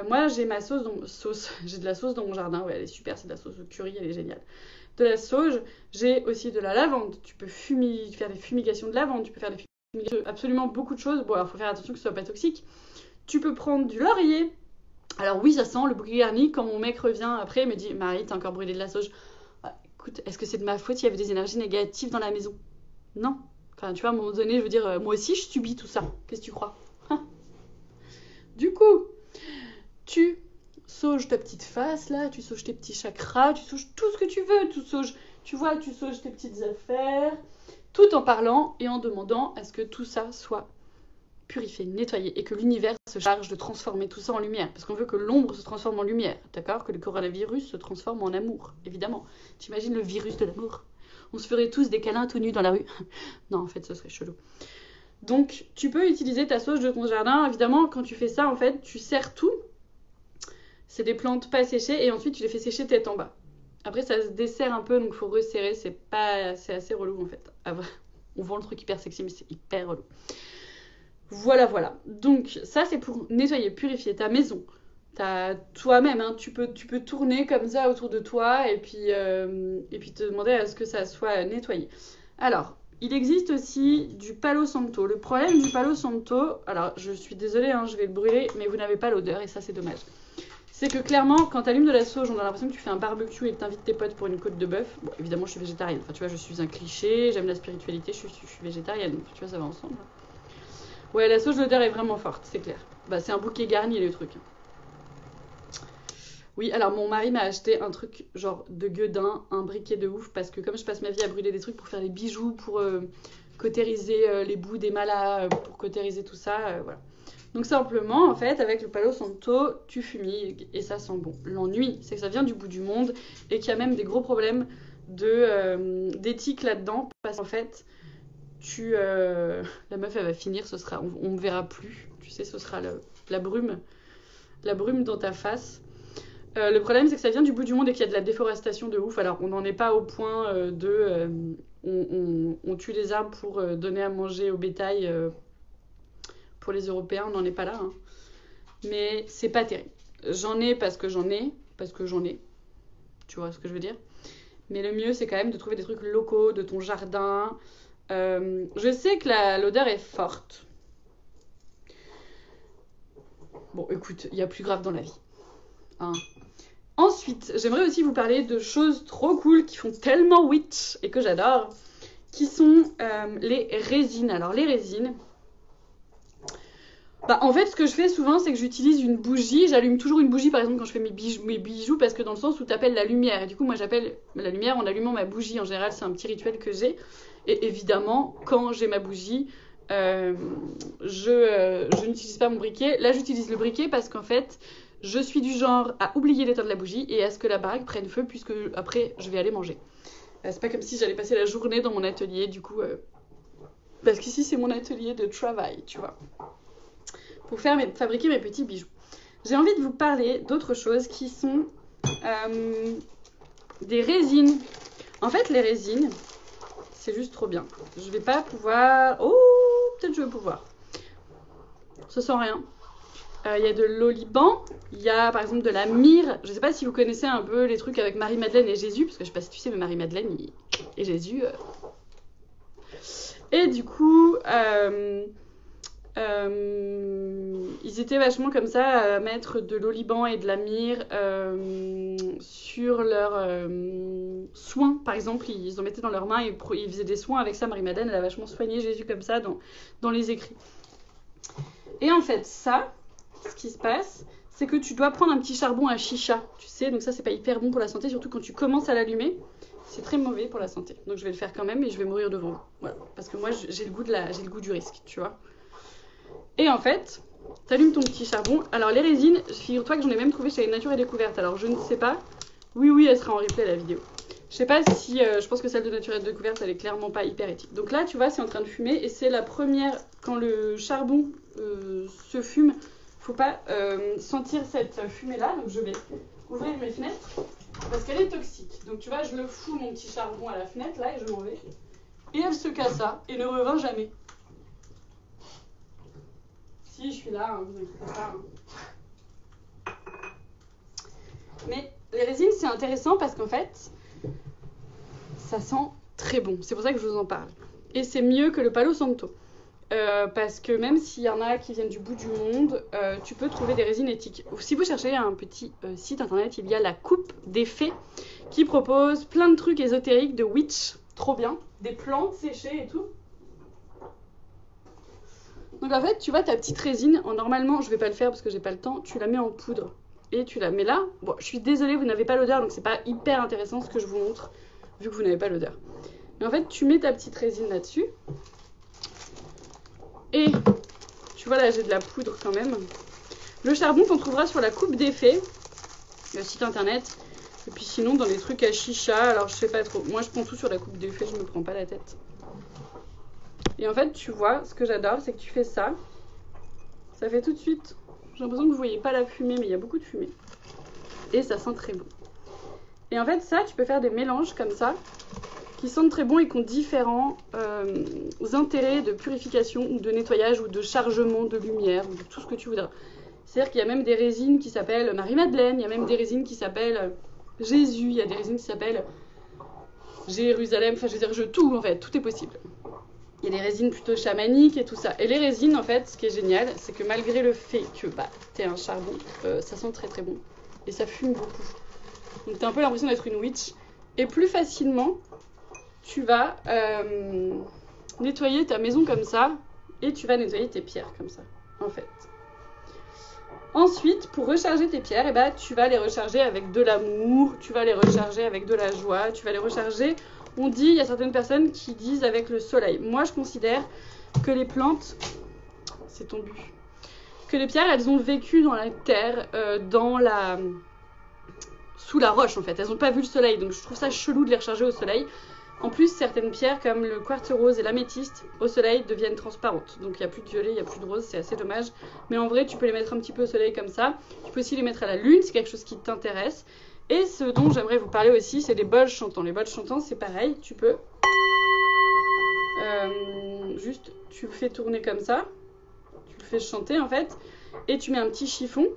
Moi, j'ai ma j'ai de la sauce dans mon jardin, ouais, elle est super, c'est de la sauce au curry, elle est géniale. De la sauge, j'ai aussi de la lavande, tu peux faire des fumigations de lavande, tu peux faire des fumigations, absolument beaucoup de choses. Bon, alors faut faire attention que ce soit pas toxique. Tu peux prendre du laurier. Alors oui, ça sent le bouquet garni. Quand mon mec revient après, il me dit « Marie, t'as encore brûlé de la sauge. » Écoute, est-ce que c'est de ma faute? Il y avait des énergies négatives dans la maison? Non. Enfin, tu vois, à un moment donné, je veux dire, moi aussi, je subis tout ça. Qu'est-ce que tu crois? Du coup, tu sauges ta petite face, là, tu sauges tes petits chakras, tu sauges tout ce que tu veux. Tu sauges tes petites affaires, tout en parlant et en demandant à ce que tout ça soit purifié, nettoyé, et que l'univers se charge de transformer tout ça en lumière. Parce qu'on veut que l'ombre se transforme en lumière, d'accord? Que le coronavirus se transforme en amour, évidemment. T'imagines le virus de l'amour? On se ferait tous des câlins tout nus dans la rue. Non, en fait, ce serait chelou. Donc, tu peux utiliser ta sauge de ton jardin. Évidemment, quand tu fais ça, en fait, tu serres tout. C'est des plantes pas séchées, et ensuite, tu les fais sécher tête en bas. Après, ça se desserre un peu, donc il faut resserrer. C'est assez relou, en fait. On vend le truc hyper sexy, mais c'est hyper relou. Voilà. Donc, ça, c'est pour nettoyer, purifier ta maison. Toi-même, hein, tu peux tourner comme ça autour de toi et puis te demander à ce que ça soit nettoyé. Alors, il existe aussi du Palo Santo. Le problème du Palo Santo, alors je suis désolée, hein, je vais le brûler, mais vous n'avez pas l'odeur et ça, c'est dommage. C'est que clairement, quand tu allumes de la sauge, on a l'impression que tu fais un barbecue et que tu invites tes potes pour une côte de bœuf. Bon, évidemment, je suis végétarienne. Enfin, tu vois, je suis un cliché, j'aime la spiritualité, je suis végétarienne. Tu vois, ça va ensemble. Ouais, la sauge, l'odeur est vraiment forte, c'est clair. Bah, c'est un bouquet garni, le truc. Oui, alors mon mari m'a acheté un truc genre de gueudin, un briquet de ouf, parce que comme je passe ma vie à brûler des trucs pour faire des bijoux, pour cautériser les bouts des malas, pour cautériser tout ça, voilà. Donc simplement, en fait, avec le Palo Santo, tu fumigues et ça sent bon. L'ennui, c'est que ça vient du bout du monde et qu'il y a même des gros problèmes d'éthique là-dedans, parce qu'en fait, la meuf, elle va finir, on me verra plus, tu sais, ce sera la brume dans ta face. Le problème, c'est que ça vient du bout du monde et qu'il y a de la déforestation de ouf. Alors, on n'en est pas au point on tue les arbres pour donner à manger au bétail pour les Européens. On n'en est pas là. Hein. Mais c'est pas terrible. J'en ai parce que j'en ai. Tu vois ce que je veux dire? Mais le mieux, c'est quand même de trouver des trucs locaux de ton jardin. Je sais que l'odeur est forte. Bon, écoute, il y a plus grave dans la vie. Hein. Ensuite, j'aimerais aussi vous parler de choses trop cool qui font tellement witch et que j'adore, qui sont les résines. Alors les résines, en fait ce que je fais souvent c'est que j'utilise une bougie, j'allume toujours une bougie par exemple quand je fais mes bijoux parce que dans le sens où tu appelles la lumière. Et du coup moi j'appelle la lumière en allumant ma bougie, en général c'est un petit rituel que j'ai. Et évidemment quand j'ai ma bougie, je n'utilise pas mon briquet. Là j'utilise le briquet parce qu'en fait je suis du genre à oublier d'éteindre la bougie et à ce que la baraque prenne feu puisque après je vais aller manger. C'est pas comme si j'allais passer la journée dans mon atelier du coup parce qu'ici c'est mon atelier de travail, tu vois, pour fabriquer mes petits bijoux. J'ai envie de vous parler d'autres choses qui sont des résines. En fait les résines c'est juste trop bien. Je vais pas pouvoir... Oh, peut-être je vais pouvoir. Ça sent rien. Il y a de l'oliban, il y a par exemple de la myrrhe. Je ne sais pas si vous connaissez un peu les trucs avec Marie-Madeleine et Jésus, parce que je ne sais pas si tu sais, mais Marie-Madeleine et Jésus. Et du coup, Ils étaient vachement comme ça à mettre de l'oliban et de la myrrhe sur leurs soins. Par exemple, ils en mettaient dans leurs mains et ils faisaient des soins avec ça. Marie-Madeleine, elle a vachement soigné Jésus comme ça dans les écrits. Et en fait, ça, ce qui se passe, c'est que tu dois prendre un petit charbon à chicha, tu sais. Donc ça, c'est pas hyper bon pour la santé, surtout quand tu commences à l'allumer. C'est très mauvais pour la santé. Donc je vais le faire quand même et je vais mourir devant vous. Voilà. Parce que moi, j'ai le goût du risque, tu vois. Et en fait, t'allumes ton petit charbon. Alors les résines, figure-toi que j'en ai même trouvé chez Nature et Découverte. Alors je ne sais pas. Oui, elle sera en replay la vidéo. Je sais pas si... je pense que celle de Nature et Découverte, elle est clairement pas hyper éthique. Donc là, tu vois, c'est en train de fumer. Et c'est la première... Quand le charbon se fume, faut pas sentir cette fumée-là. Donc je vais ouvrir mes fenêtres. Parce qu'elle est toxique. Donc tu vois, je le fous mon petit charbon à la fenêtre, là, et je m'en vais. Et elle se cassa et ne revint jamais. Si, je suis là, hein, vous inquiétez pas. Hein. Mais les résines, c'est intéressant parce qu'en fait, ça sent très bon. C'est pour ça que je vous en parle. Et c'est mieux que le Palo Santo. Parce que même s'il y en a qui viennent du bout du monde, tu peux trouver des résines éthiques. Si vous cherchez un petit site internet, il y a la Coupe des Fées qui propose plein de trucs ésotériques de witch. Trop bien. Des plantes séchées et tout. Donc en fait, tu vois ta petite résine, normalement, je vais pas le faire parce que j'ai pas le temps, tu la mets en poudre et tu la mets là. Bon, je suis désolée, vous n'avez pas l'odeur, donc c'est pas hyper intéressant ce que je vous montre, vu que vous n'avez pas l'odeur. Mais en fait, tu mets ta petite résine là-dessus. Et, tu vois là, j'ai de la poudre quand même. Le charbon, t'en trouveras sur la Coupe des Fées, le site internet. Et puis sinon, dans les trucs à chicha, alors je sais pas trop. Moi, je prends tout sur la Coupe des Fées, je me prends pas la tête. Et en fait, tu vois, ce que j'adore, c'est que tu fais ça. Ça fait tout de suite. J'ai l'impression que vous voyez pas la fumée, mais il y a beaucoup de fumée. Et ça sent très bon. Et en fait, ça, tu peux faire des mélanges comme ça, qui sentent très bon et qui ont différents intérêts de purification ou de nettoyage ou de chargement de lumière ou de tout ce que tu voudras. C'est-à-dire qu'il y a même des résines qui s'appellent Marie-Madeleine, il y a même des résines qui s'appellent Jésus, il y a des résines qui s'appellent Jérusalem, enfin je veux dire, tout en fait, tout est possible. Il y a des résines plutôt chamaniques et tout ça. Et les résines, en fait, ce qui est génial, c'est que malgré le fait que t'aies un charbon, ça sent très très bon. Et ça fume beaucoup. Donc t'as un peu l'impression d'être une witch. Et plus facilement, tu vas nettoyer ta maison comme ça. Et tu vas nettoyer tes pierres comme ça, en fait. Ensuite, pour recharger tes pierres, tu vas les recharger avec de l'amour. Tu vas les recharger avec de la joie. Tu vas les recharger... On dit, il y a certaines personnes qui disent avec le soleil. Moi, je considère que les plantes, c'est ton but, que les pierres, elles ont vécu dans la terre, sous la roche en fait. Elles n'ont pas vu le soleil, donc je trouve ça chelou de les recharger au soleil. En plus, certaines pierres comme le quartz rose et l'améthyste, au soleil, deviennent transparentes. Donc il n'y a plus de violet, il n'y a plus de rose, c'est assez dommage. Mais en vrai, tu peux les mettre un petit peu au soleil comme ça. Tu peux aussi les mettre à la lune, c'est quelque chose qui t'intéresse. Et ce dont j'aimerais vous parler aussi, c'est les bols chantants. Les bols chantants, c'est pareil, tu peux juste, tu le fais tourner comme ça, tu le fais chanter en fait, et tu mets un petit chiffon,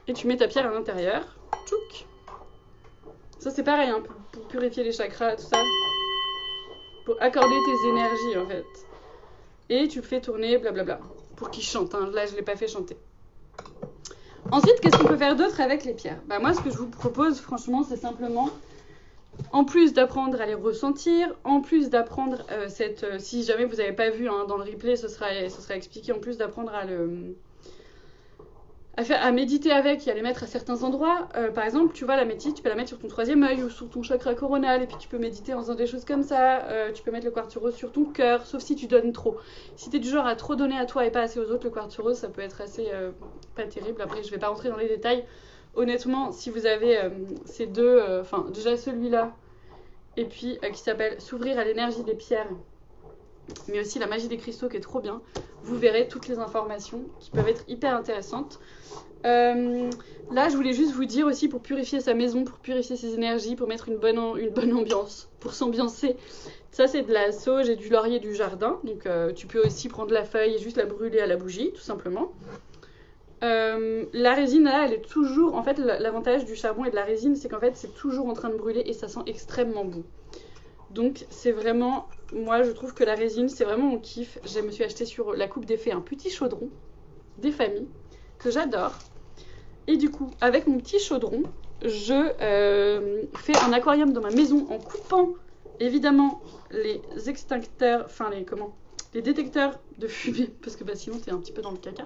et tu mets ta pierre à l'intérieur, tchouk. Ça c'est pareil, hein, pour purifier les chakras, tout ça, pour accorder tes énergies en fait. Et tu le fais tourner, blablabla, pour qu'il chante, hein. Là je ne l'ai pas fait chanter. Ensuite, qu'est-ce qu'on peut faire d'autre avec les pierres ? Moi, ce que je vous propose, franchement, c'est simplement, en plus d'apprendre à les ressentir, en plus d'apprendre si jamais vous n'avez pas vu hein, dans le replay, ce sera expliqué, en plus d'apprendre à méditer avec et à les mettre à certains endroits. Par exemple, tu vois, la médite, tu peux la mettre sur ton 3e œil ou sur ton chakra coronal, et puis tu peux méditer en faisant des choses comme ça. Tu peux mettre le quartz rose sur ton cœur, sauf si tu donnes trop. Si tu es du genre à trop donner à toi et pas assez aux autres, le quartz rose, ça peut être assez pas terrible. Après, je vais pas rentrer dans les détails. Honnêtement, si vous avez ces deux, déjà celui-là, et puis qui s'appelle S'ouvrir à l'énergie des pierres, mais aussi la magie des cristaux qui est trop bien, vous verrez toutes les informations qui peuvent être hyper intéressantes. Là, je voulais juste vous dire aussi, pour purifier sa maison, pour purifier ses énergies, pour mettre une bonne ambiance, pour s'ambiancer. Ça, c'est de la sauge et du laurier du jardin. Donc, tu peux aussi prendre la feuille et juste la brûler à la bougie, tout simplement. La résine, là, elle est toujours... En fait, l'avantage du charbon et de la résine, c'est qu'en fait, c'est toujours en train de brûler et ça sent extrêmement bon. Donc, c'est vraiment moi je trouve que la résine c'est vraiment mon kiff. Je me suis acheté sur la Coupe des Fées un petit chaudron des familles que j'adore. Et du coup, avec mon petit chaudron, je fais un aquarium dans ma maison en coupant évidemment les extincteurs, enfin les détecteurs de fumée, parce que sinon t'es un petit peu dans le caca.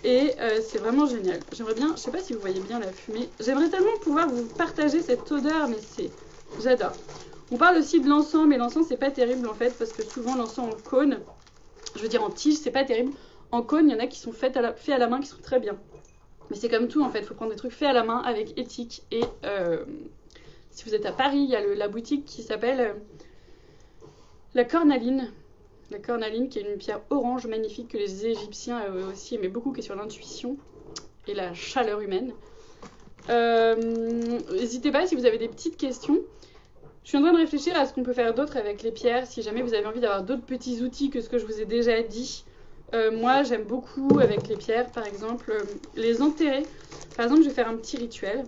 Et c'est vraiment génial. J'aimerais bien, je sais pas si vous voyez bien la fumée, j'aimerais tellement pouvoir vous partager cette odeur, mais j'adore. On parle aussi de l'encens, mais l'encens c'est pas terrible en fait, parce que souvent l'encens en cône, je veux dire en tige, c'est pas terrible. En cône, il y en a qui sont faits à la main qui sont très bien. Mais c'est comme tout en fait, il faut prendre des trucs faits à la main avec éthique. Et si vous êtes à Paris, il y a la boutique qui s'appelle la Cornaline. La Cornaline qui est une pierre orange magnifique que les Égyptiens aussi aimaient beaucoup, qui est sur l'intuition et la chaleur humaine. N'hésitez pas si vous avez des petites questions. Je suis en train de réfléchir à ce qu'on peut faire d'autre avec les pierres, si jamais vous avez envie d'avoir d'autres petits outils que ce que je vous ai déjà dit. Moi, j'aime beaucoup avec les pierres, par exemple, les enterrer. Par exemple, je vais faire un petit rituel.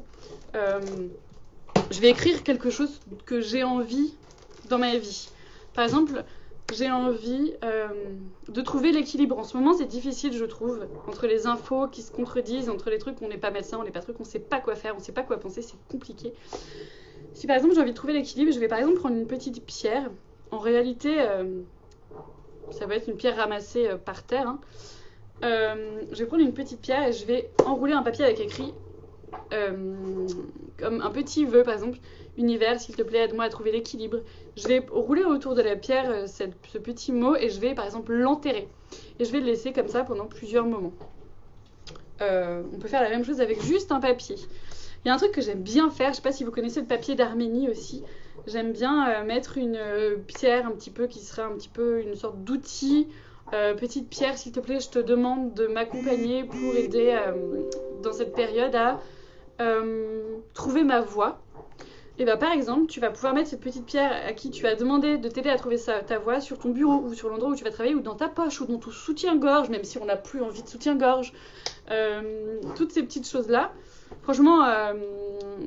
Je vais écrire quelque chose que j'ai envie dans ma vie. Par exemple, j'ai envie de trouver l'équilibre. En ce moment, c'est difficile, je trouve, entre les infos qui se contredisent, entre les trucs où on n'est pas médecin, on n'est pas truc, on ne sait pas quoi faire, on ne sait pas quoi penser, c'est compliqué. Si par exemple j'ai envie de trouver l'équilibre, je vais par exemple prendre une petite pierre. En réalité, ça va être une pierre ramassée par terre. Hein. Je vais prendre une petite pierre et je vais enrouler un papier avec écrit comme un petit vœu, par exemple, univers, s'il te plaît, aide-moi à trouver l'équilibre. Je vais rouler autour de la pierre ce petit mot et je vais par exemple l'enterrer. Et je vais le laisser comme ça pendant plusieurs moments. On peut faire la même chose avec juste un papier. Il y a un truc que j'aime bien faire, je ne sais pas si vous connaissez le papier d'Arménie aussi. J'aime bien mettre une pierre un petit peu qui serait un petit peu une sorte d'outil. Petite pierre, s'il te plaît, je te demande de m'accompagner pour aider dans cette période à trouver ma voie. Et bah, par exemple, tu vas pouvoir mettre cette petite pierre à qui tu as demandé de t'aider à trouver ta voie sur ton bureau ou sur l'endroit où tu vas travailler ou dans ta poche ou dans ton soutien-gorge, même si on n'a plus envie de soutien-gorge. Toutes ces petites choses-là. Franchement,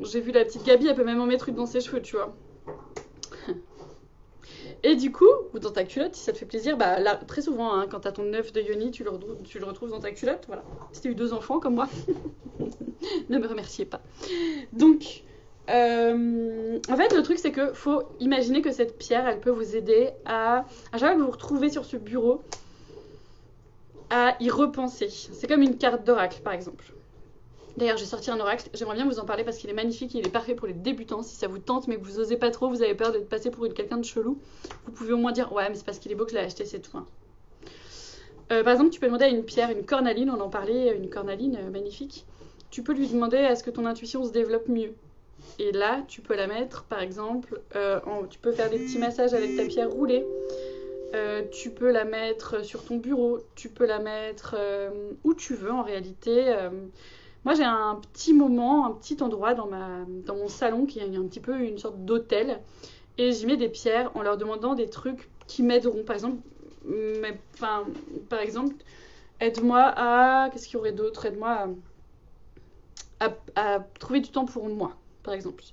j'ai vu la petite Gabi, elle peut même en mettre une dans ses cheveux, tu vois. Et du coup, ou dans ta culotte, si ça te fait plaisir, bah là, très souvent, hein, quand t'as ton œuf de yoni, tu le retrouves dans ta culotte, voilà. Si t'as eu 2 enfants comme moi, ne me remerciez pas. Donc, en fait, le truc, c'est que faut imaginer que cette pierre, elle peut vous aider à chaque fois que vous vous retrouvez sur ce bureau, à y repenser. C'est comme une carte d'oracle, par exemple. D'ailleurs, j'ai sorti un oracle, j'aimerais bien vous en parler parce qu'il est magnifique, il est parfait pour les débutants. Si ça vous tente, mais que vous osez pas trop, vous avez peur d'être passé pour quelqu'un de chelou, vous pouvez au moins dire « Ouais, mais c'est parce qu'il est beau que je l'ai acheté, c'est tout. Hein. » Par exemple, tu peux demander à une pierre, une cornaline, on en parlait, une cornaline magnifique. Tu peux lui demander à ce que ton intuition se développe mieux. Et là, tu peux la mettre, par exemple, tu peux faire des petits massages avec ta pierre roulée. Tu peux la mettre sur ton bureau, tu peux la mettre où tu veux en réalité. Moi, j'ai un petit moment, un petit endroit dans mon salon qui est un petit peu une sorte d'hôtel. Et j'y mets des pierres en leur demandant des trucs qui m'aideront. Par exemple, aide-moi à... Qu'est-ce qu'il y aurait d'autre? Aide-moi à trouver du temps pour moi, par exemple.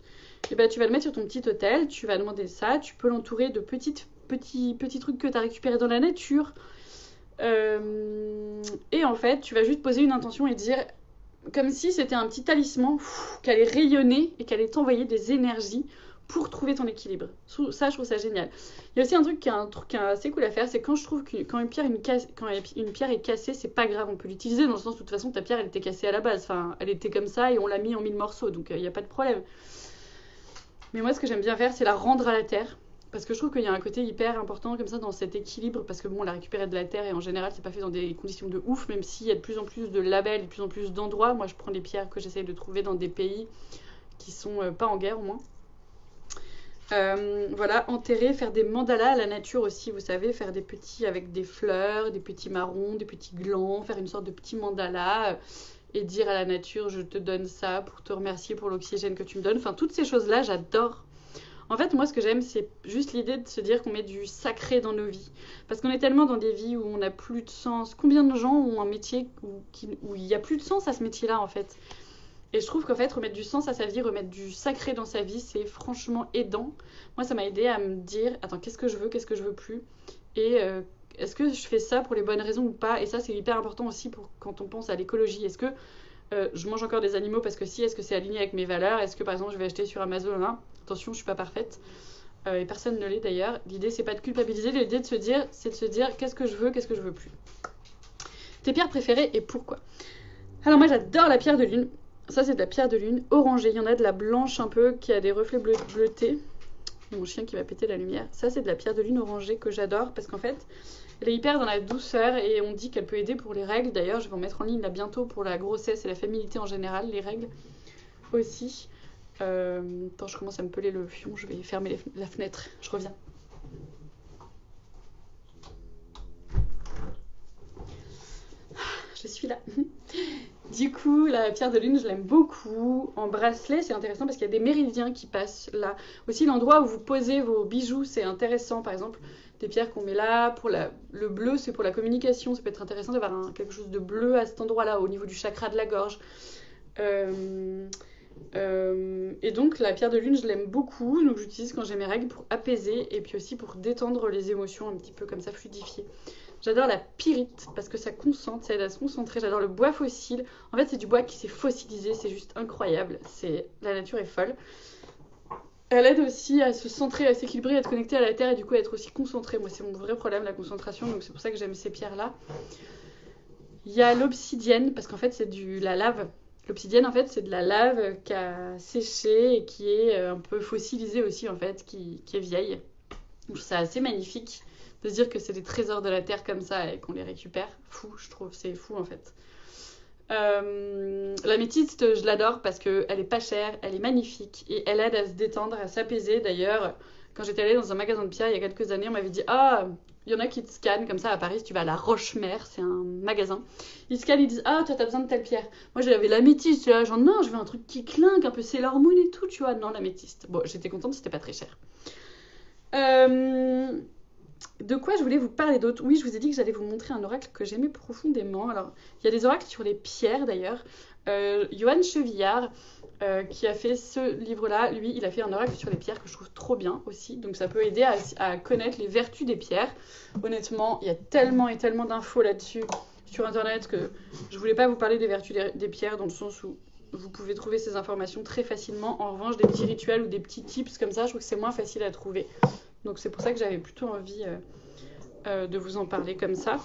Et ben, tu vas le mettre sur ton petit hôtel, tu vas demander ça. Tu peux l'entourer de petits trucs que tu as récupérés dans la nature. Et en fait, tu vas juste poser une intention et dire... Comme si c'était un petit talisman qui allait rayonner et qui allait t'envoyer des énergies pour trouver ton équilibre. Ça, je trouve ça génial. Il y a aussi un truc qui est assez cool à faire, c'est quand je trouve que quand une pierre est cassée, c'est pas grave, on peut l'utiliser dans le sens où de toute façon ta pierre elle était cassée à la base. Enfin, elle était comme ça et on l'a mis en 1000 morceaux, donc il n'y a pas de problème. Mais moi, ce que j'aime bien faire, c'est la rendre à la terre. Parce que je trouve qu'il y a un côté hyper important comme ça dans cet équilibre, parce que bon, on l'a récupéré de la terre et en général, c'est pas fait dans des conditions de ouf, même s'il y a de plus en plus de labels, de plus en plus d'endroits. Moi, je prends les pierres que j'essaye de trouver dans des pays qui sont pas en guerre au moins. Voilà, enterrer, faire des mandalas à la nature aussi, vous savez, faire des petits avec des fleurs, des petits marrons, des petits glands, faire une sorte de petit mandala et dire à la nature, je te donne ça pour te remercier pour l'oxygène que tu me donnes. Enfin, toutes ces choses-là, j'adore. En fait, moi, ce que j'aime, c'est juste l'idée de se dire qu'on met du sacré dans nos vies. Parce qu'on est tellement dans des vies où on n'a plus de sens. Combien de gens ont un métier où il n'y a plus de sens à ce métier-là, en fait? Et je trouve qu'en fait, remettre du sens à sa vie, remettre du sacré dans sa vie, c'est franchement aidant. Moi, ça m'a aidé à me dire, attends, qu'est-ce que je veux plus? Et est-ce que je fais ça pour les bonnes raisons ou pas? Et ça, c'est hyper important aussi pour quand on pense à l'écologie. Est-ce que je mange encore des animaux parce que si? Est-ce que c'est aligné avec mes valeurs? Est-ce que par exemple, je vais acheter sur Amazon là? Attention, je suis pas parfaite. Et personne ne l'est d'ailleurs. L'idée, c'est pas de culpabiliser, l'idée c'est de se dire qu'est-ce que je veux plus. Tes pierres préférées et pourquoi? Alors moi, j'adore la pierre de lune. Ça, c'est de la pierre de lune orangée. Il y en a de la blanche un peu qui a des reflets bleutés. Mon chien qui va péter la lumière. Ça, c'est de la pierre de lune orangée que j'adore parce qu'en fait, elle est hyper dans la douceur et on dit qu'elle peut aider pour les règles. D'ailleurs, je vais en mettre en ligne là bientôt pour la grossesse et la féminité en général, les règles aussi. Attends, je commence à me peler le fion. Je vais fermer la fenêtre. Je reviens. Je suis là. Du coup, la pierre de lune, je l'aime beaucoup. En bracelet, c'est intéressant parce qu'il y a des méridiens qui passent là. Aussi, l'endroit où vous posez vos bijoux, c'est intéressant. Par exemple, des pierres qu'on met là. Le bleu, c'est pour la communication. Ça peut être intéressant d'avoir quelque chose de bleu à cet endroit-là, au niveau du chakra de la gorge. Et donc, la pierre de lune, je l'aime beaucoup. Donc, j'utilise quand j'ai mes règles pour apaiser et puis aussi pour détendre les émotions un petit peu comme ça, fluidifier. J'adore la pyrite parce que ça concentre, ça aide à se concentrer. J'adore le bois fossile. En fait, c'est du bois qui s'est fossilisé, c'est juste incroyable. La nature est folle. Elle aide aussi à se centrer, à s'équilibrer, à être connecté à la terre et du coup à être aussi concentré. Moi, c'est mon vrai problème, la concentration, donc c'est pour ça que j'aime ces pierres-là. Il y a l'obsidienne parce qu'en fait, c'est la lave. L'obsidienne, en fait, c'est de la lave qui a séché et qui est un peu fossilisée aussi, en fait, qui est vieille. Donc, c'est assez magnifique de se dire que c'est des trésors de la terre comme ça et qu'on les récupère. Fou, je trouve, c'est fou en fait. L'améthyste, je l'adore parce qu'elle est pas chère, elle est magnifique et elle aide à se détendre, à s'apaiser. D'ailleurs, quand j'étais allée dans un magasin de pierre il y a quelques années, on m'avait dit ah, il y en a qui te scannent comme ça à Paris, si tu vas à la Roche-Mère, c'est un magasin. Ils scannent, ils disent ah, toi t'as besoin de telle pierre. Moi j'avais l'améthyste, là, genre non, je veux un truc qui clinque, un peu Sailor Moon et tout, tu vois. Non, l'améthyste. Bon, j'étais contente, c'était pas très cher. De quoi je voulais vous parler d'autre? Oui, je vous ai dit que j'allais vous montrer un oracle que j'aimais profondément. Alors, il y a des oracles sur les pierres d'ailleurs. Johan Chevillard, qui a fait ce livre-là, lui, il a fait un oracle sur les pierres que je trouve trop bien aussi. Donc ça peut aider à connaître les vertus des pierres. Honnêtement, il y a tellement et tellement d'infos là-dessus sur Internet que je voulais pas vous parler des vertus des pierres dans le sens où vous pouvez trouver ces informations très facilement. En revanche, des petits rituels ou des petits tips comme ça, je trouve que c'est moins facile à trouver. Donc c'est pour ça que j'avais plutôt envie de vous en parler comme ça.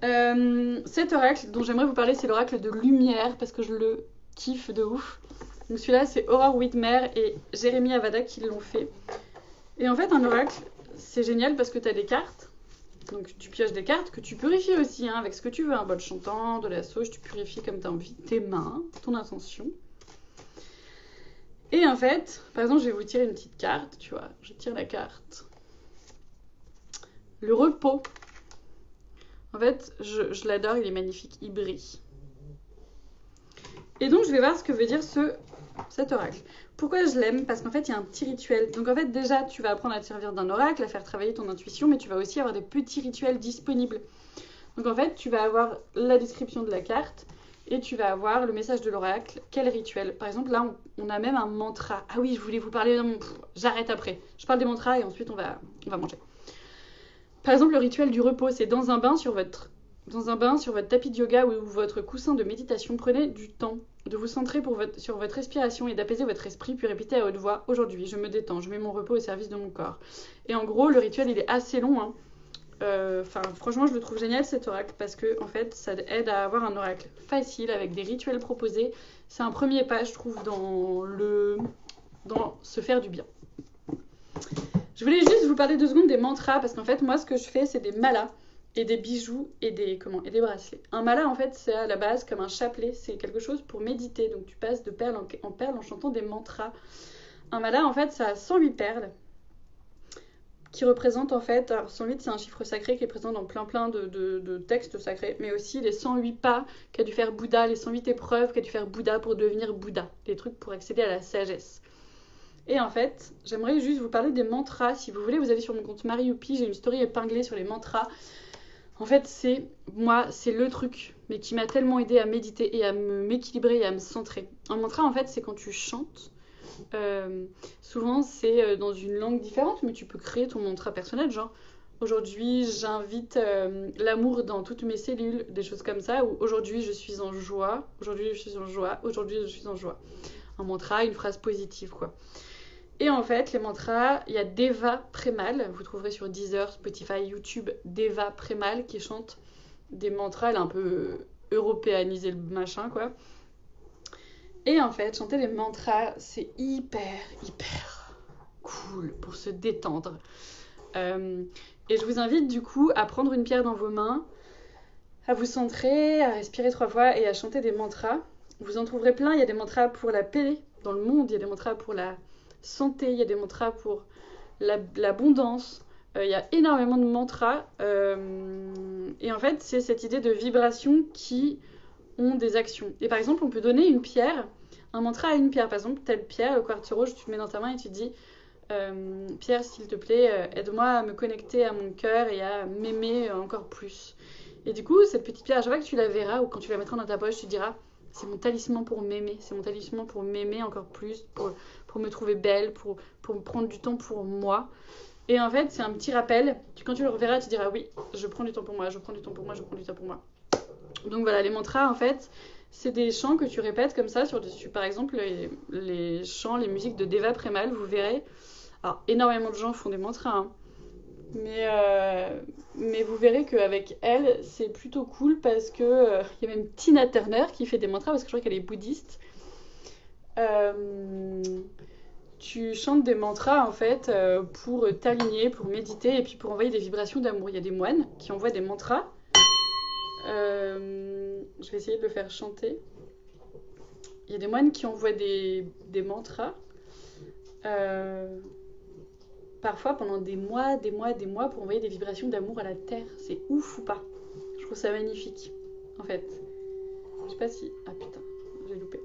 Cet oracle dont j'aimerais vous parler, c'est l'oracle de lumière parce que je le kiffe de ouf. Donc celui-là, c'est Aurore Whitmer et Jérémy Avada qui l'ont fait. Et en fait, un oracle, c'est génial parce que tu as des cartes. Donc tu pioches des cartes que tu purifies aussi avec ce que tu veux. Un bol chantant, de la sauge, tu purifies comme tu as envie. Tes mains, ton intention. Et en fait, par exemple, je vais vous tirer une petite carte, tu vois. Je tire la carte. Le repos. En fait, je l'adore, il est magnifique, il brille. Et donc, je vais voir ce que veut dire cet oracle. Pourquoi je l'aime? Parce qu'en fait, il y a un petit rituel. Donc, en fait, déjà, tu vas apprendre à te servir d'un oracle, à faire travailler ton intuition, mais tu vas aussi avoir des petits rituels disponibles. Donc, en fait, tu vas avoir la description de la carte et tu vas avoir le message de l'oracle. Quel rituel? Par exemple, là, on a même un mantra. Ah oui, je voulais vous parler j'arrête après. Je parle des mantras et ensuite, on va manger. Par exemple, le rituel du repos, c'est dans un bain sur votre tapis de yoga ou votre coussin de méditation, prenez du temps de vous centrer sur votre respiration et d'apaiser votre esprit, puis répétez à haute voix, aujourd'hui, je me détends, je mets mon repos au service de mon corps. Et en gros, le rituel, il est assez long. Franchement, je le trouve génial cet oracle parce que en fait, ça aide à avoir un oracle facile avec des rituels proposés. C'est un premier pas, je trouve, dans se faire du bien. Je voulais juste vous parler 2 secondes des mantras parce qu'en fait, moi, ce que je fais, c'est des malas et des bijoux et des bracelets. Un mala, en fait, c'est à la base comme un chapelet. C'est quelque chose pour méditer. Donc, tu passes de perle en perle en chantant des mantras. Un mala, en fait, ça a 108 perles qui représentent, en fait... Alors, 108, c'est un chiffre sacré qui est présent dans plein de textes sacrés, mais aussi les 108 pas qu'a dû faire Bouddha, les 108 épreuves qu'a dû faire Bouddha pour devenir Bouddha. Les trucs pour accéder à la sagesse. Et en fait, j'aimerais juste vous parler des mantras. Si vous voulez, vous allez sur mon compte Marie Youpi, j'ai une story épinglée sur les mantras. En fait, c'est le truc, mais qui m'a tellement aidé à méditer et à m'équilibrer et à me centrer. Un mantra, en fait, c'est quand tu chantes. Souvent, c'est dans une langue différente, mais tu peux créer ton mantra personnel, genre aujourd'hui, j'invite l'amour dans toutes mes cellules, des choses comme ça, ou aujourd'hui, je suis en joie, aujourd'hui, je suis en joie, aujourd'hui, je suis en joie. Un mantra, une phrase positive, quoi. Et en fait, les mantras, il y a Deva Premal, vous trouverez sur Deezer, Spotify, YouTube, Deva Premal qui chante des mantras, elle a un peu européanisé le machin, quoi. Et en fait, chanter les mantras, c'est hyper cool pour se détendre. Et je vous invite du coup à prendre une pierre dans vos mains, à vous centrer, à respirer 3 fois et à chanter des mantras. Vous en trouverez plein, il y a des mantras pour la paix dans le monde, il y a des mantras pour la santé, il y a des mantras pour l'abondance, il y a énormément de mantras. Et en fait, c'est cette idée de vibration qui ont des actions. Et par exemple, on peut donner une pierre, un mantra à une pierre. Par exemple, telle pierre, le quartz rouge, tu le mets dans ta main et tu te dis Pierre, s'il te plaît, aide-moi à me connecter à mon cœur et à m'aimer encore plus. Et du coup, cette petite pierre, à chaque fois que tu la verras ou quand tu la mettras dans ta poche, tu te diras c'est mon talisman pour m'aimer, c'est mon talisman pour m'aimer encore plus, pour me trouver belle, pour me prendre du temps pour moi. Et en fait, c'est un petit rappel. Quand tu le reverras, tu diras oui, je prends du temps pour moi, je prends du temps pour moi, je prends du temps pour moi. Donc voilà, les mantras, en fait, c'est des chants que tu répètes comme ça sur par exemple, les chants, les musiques de Deva Premal, vous verrez. Alors, énormément de gens font des mantras, hein. Mais vous verrez qu'avec elle, c'est plutôt cool parce que y a même Tina Turner qui fait des mantras parce que je crois qu'elle est bouddhiste. Tu chantes des mantras en fait pour t'aligner, pour méditer et puis pour envoyer des vibrations d'amour. Il y a des moines qui envoient des mantras. Je vais essayer de le faire chanter. Il y a des moines qui envoient des mantras. Parfois pendant des mois pour envoyer des vibrations d'amour à la terre. C'est ouf ou pas? Je trouve ça magnifique, en fait. Je sais pas si... Ah putain, j'ai loupé.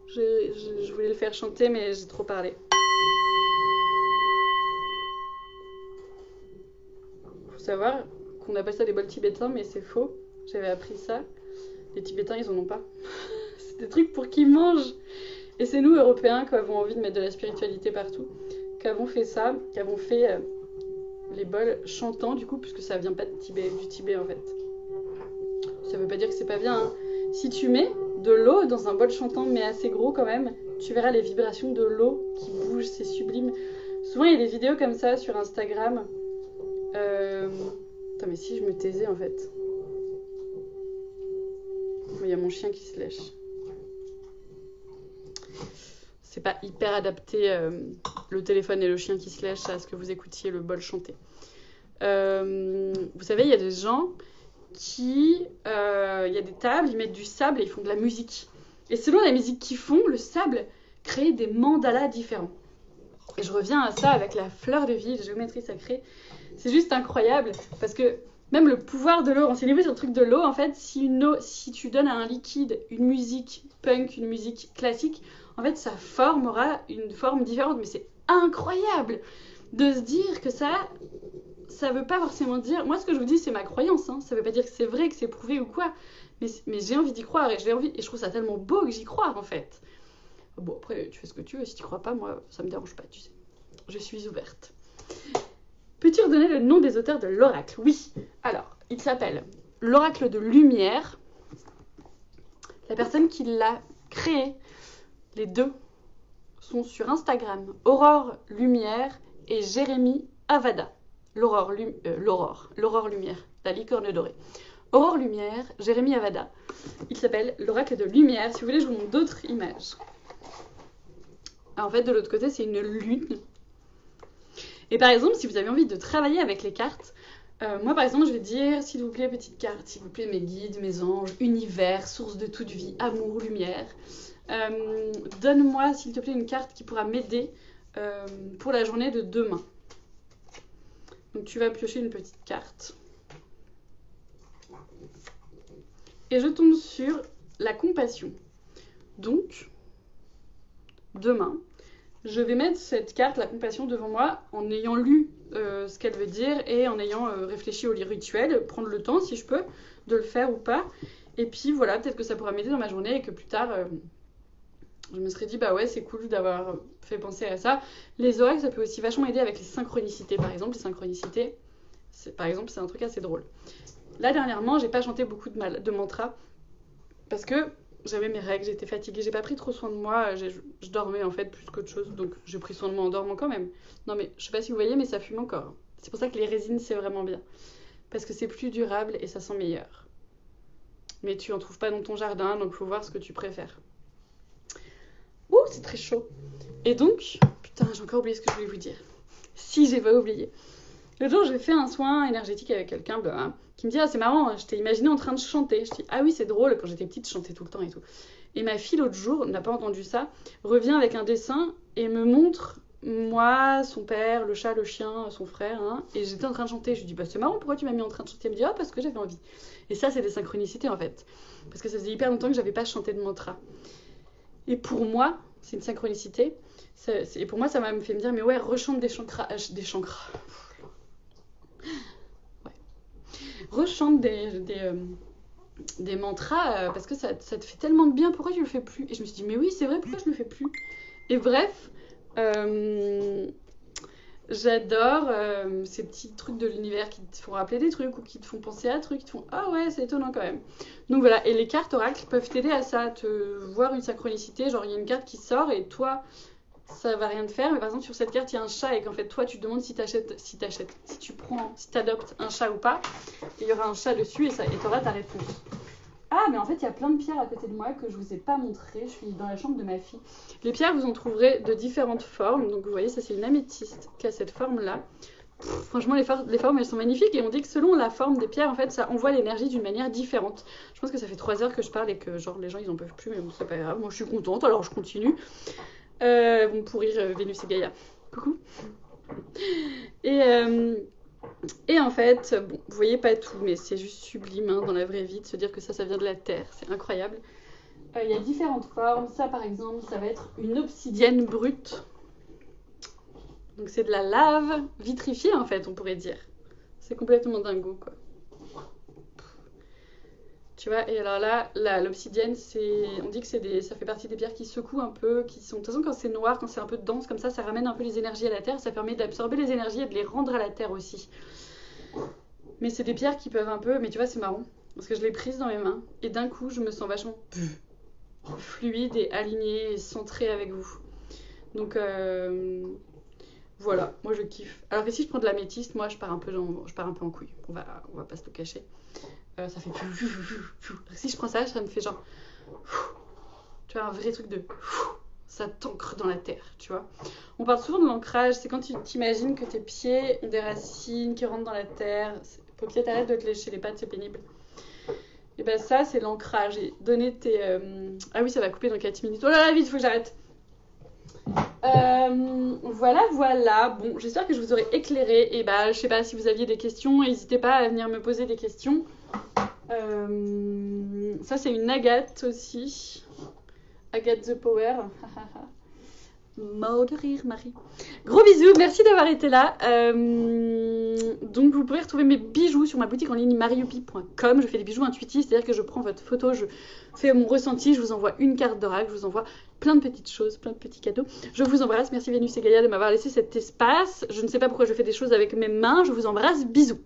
Je voulais le faire chanter, mais j'ai trop parlé. Faut savoir qu'on appelle ça des bols tibétains, mais c'est faux. J'avais appris ça. Les Tibétains, ils en ont pas. C'est des trucs pour qu'ils mangent. Et c'est nous, Européens, qui avons envie de mettre de la spiritualité partout, qui avons fait ça, qui avons fait les bols chantants, du coup, puisque ça vient pas du Tibet, en fait. Ça veut pas dire que c'est pas bien, hein. Si tu mets de l'eau dans un bol chantant, mais assez gros quand même, tu verras les vibrations de l'eau qui bougent, c'est sublime. Souvent, il y a des vidéos comme ça sur Instagram. Attends, mais si je me taisais, en fait. Il y a mon chien qui se lèche. C'est pas hyper adapté le téléphone et le chien qui se lèche à ce que vous écoutiez le bol chanter. Vous savez, il y a des gens qui... Il y a des tables, ils mettent du sable et ils font de la musique. Et selon la musique qu'ils font, le sable crée des mandalas différents. Et je reviens à ça avec la fleur de vie, la géométrie sacrée. C'est juste incroyable parce que même le pouvoir de l'eau, renseignez-vous sur le truc de l'eau, en fait, si tu donnes à un liquide une musique punk, une musique classique, en fait, ça formera une forme différente. Mais c'est incroyable de se dire que ça veut pas forcément dire... Moi, ce que je vous dis, c'est ma croyance, hein. Ça veut pas dire que c'est vrai, que c'est prouvé ou quoi. Mais j'ai envie d'y croire et je trouve ça tellement beau que j'y crois, en fait. Bon, après, tu fais ce que tu veux. Si tu crois pas, moi, ça me dérange pas, tu sais. Je suis ouverte. Peux-tu redonner le nom des auteurs de l'oracle? Oui. Alors, il s'appelle l'oracle de lumière. La personne qui l'a créé, les deux, sont sur Instagram. Aurore Lumière et Jérémy Avada. L'aurore Lumière, la licorne dorée. Aurore Lumière, Jérémy Avada. Il s'appelle l'oracle de lumière. Si vous voulez, je vous montre d'autres images. En fait, de l'autre côté, c'est une lune. Et par exemple, si vous avez envie de travailler avec les cartes, moi par exemple, je vais dire, s'il vous plaît, petite carte, s'il vous plaît, mes guides, mes anges, univers, source de toute vie, amour, lumière. Donne-moi, s'il te plaît, une carte qui pourra m'aider pour la journée de demain. Donc tu vas piocher une petite carte. Et je tombe sur la compassion. Donc, demain, je vais mettre cette carte, la compassion, devant moi en ayant lu ce qu'elle veut dire et en ayant réfléchi au rituel, prendre le temps si je peux de le faire ou pas. Et puis voilà, peut-être que ça pourra m'aider dans ma journée et que plus tard, je me serais dit, bah ouais, c'est cool d'avoir fait penser à ça. Les oracles, ça peut aussi vachement aider avec les synchronicités, par exemple. Les synchronicités, par exemple, c'est un truc assez drôle. Là, dernièrement, j'ai pas chanté beaucoup de mantras parce que j'avais mes règles, j'étais fatiguée, j'ai pas pris trop soin de moi, je dormais en fait plus qu'autre chose, donc j'ai pris soin de moi en dormant quand même. Non mais je sais pas si vous voyez, mais ça fume encore. C'est pour ça que les résines c'est vraiment bien, parce que c'est plus durable et ça sent meilleur. Mais tu en trouves pas dans ton jardin, donc faut voir ce que tu préfères. Ouh, c'est très chaud. Et donc, putain, j'ai encore oublié ce que je voulais vous dire. Si j'ai pas oublié. L'autre jour, j'ai fait un soin énergétique avec quelqu'un qui me dit « Ah, c'est marrant, je t'ai imaginé en train de chanter. » Je dis « Ah oui, c'est drôle, quand j'étais petite, je chantais tout le temps et tout. » Et ma fille, l'autre jour, n'a pas entendu ça, revient avec un dessin et me montre moi, son père, le chat, le chien, son frère, hein, et j'étais en train de chanter. Je lui dis « Bah, c'est marrant, pourquoi tu m'as mis en train de chanter ?» Elle me dit « Ah, parce que j'avais envie. » Et ça, c'est des synchronicités, en fait. Parce que ça faisait hyper longtemps que j'avais pas chanté de mantra. Et pour moi, c'est une synchronicité. Et pour moi, ça m'a fait me dire « Mais ouais, rechante des chakras. » Rechante des mantras parce que ça te fait tellement de bien, pourquoi tu le fais plus? Et je me suis dit mais oui c'est vrai, pourquoi je le fais plus? Et bref, j'adore ces petits trucs de l'univers qui te font rappeler des trucs ou qui te font penser à des trucs, qui te font ah ouais c'est étonnant quand même. Donc voilà, et les cartes oracles peuvent t'aider à ça, te voir une synchronicité, genre il y a une carte qui sort et toi ça va rien te faire, mais par exemple sur cette carte il y a un chat et qu'en fait toi tu te demandes si t'adoptes un chat ou pas, et il y aura un chat dessus et t'auras ta réponse. Ah mais en fait il y a plein de pierres à côté de moi que je vous ai pas montré, je suis dans la chambre de ma fille. Les pierres vous en trouverez de différentes formes, donc vous voyez ça c'est une améthyste qui a cette forme là. Franchement les formes elles sont magnifiques et on dit que selon la forme des pierres en fait ça envoie l'énergie d'une manière différente. Je pense que ça fait 3 heures que je parle et que genre les gens ils en peuvent plus, mais bon c'est pas grave, moi je suis contente alors je continue. Bon, pour rire, Vénus et Gaïa. Coucou. Et en fait, bon, vous voyez pas tout, mais c'est juste sublime hein, dans la vraie vie de se dire que ça vient de la terre. C'est incroyable. Il y a différentes formes. Ça, par exemple, ça va être une obsidienne brute. Donc c'est de la lave vitrifiée, en fait, on pourrait dire. C'est complètement dingo, quoi. Tu vois, et alors là, l'obsidienne, on dit que ça fait partie des pierres qui secouent un peu, qui sont, de toute façon, quand c'est noir, quand c'est un peu dense comme ça ramène un peu les énergies à la terre, ça permet d'absorber les énergies et de les rendre à la terre aussi. Mais c'est des pierres qui peuvent un peu, mais tu vois, c'est marrant, parce que je l'ai prise dans mes mains, et d'un coup, je me sens vachement fluide et alignée et centrée avec vous. Donc, voilà, moi je kiffe. Alors que si je prends de l'améthyste, moi je pars un peu en couille, on va pas se le cacher. Ça fait si je prends ça me fait genre tu vois un vrai truc de ça t'ancre dans la terre, tu vois. On parle souvent de l'ancrage, c'est quand tu t'imagines que tes pieds ont des racines qui rentrent dans la terre. Paupiette, arrête de te lécher les pattes, c'est pénible. Et ben ça c'est l'ancrage et donner tes ah oui ça va couper dans 4 minutes. Oh là là vite, faut que j'arrête. Voilà. Bon, j'espère que je vous aurai éclairé. Et bah, je sais pas si vous aviez des questions, n'hésitez pas à venir me poser des questions. Ça, c'est une agate aussi. Agathe the Power. Mot de rire, Marie. Gros bisous, merci d'avoir été là. Donc, vous pourrez retrouver mes bijoux sur ma boutique en ligne marioupi.com. Je fais des bijoux intuitifs, c'est-à-dire que je prends votre photo, je fais mon ressenti, je vous envoie une carte d'oracle, je vous envoie plein de petites choses, plein de petits cadeaux. Je vous embrasse, merci Vénus et Gaïa de m'avoir laissé cet espace. Je ne sais pas pourquoi je fais des choses avec mes mains, je vous embrasse, bisous.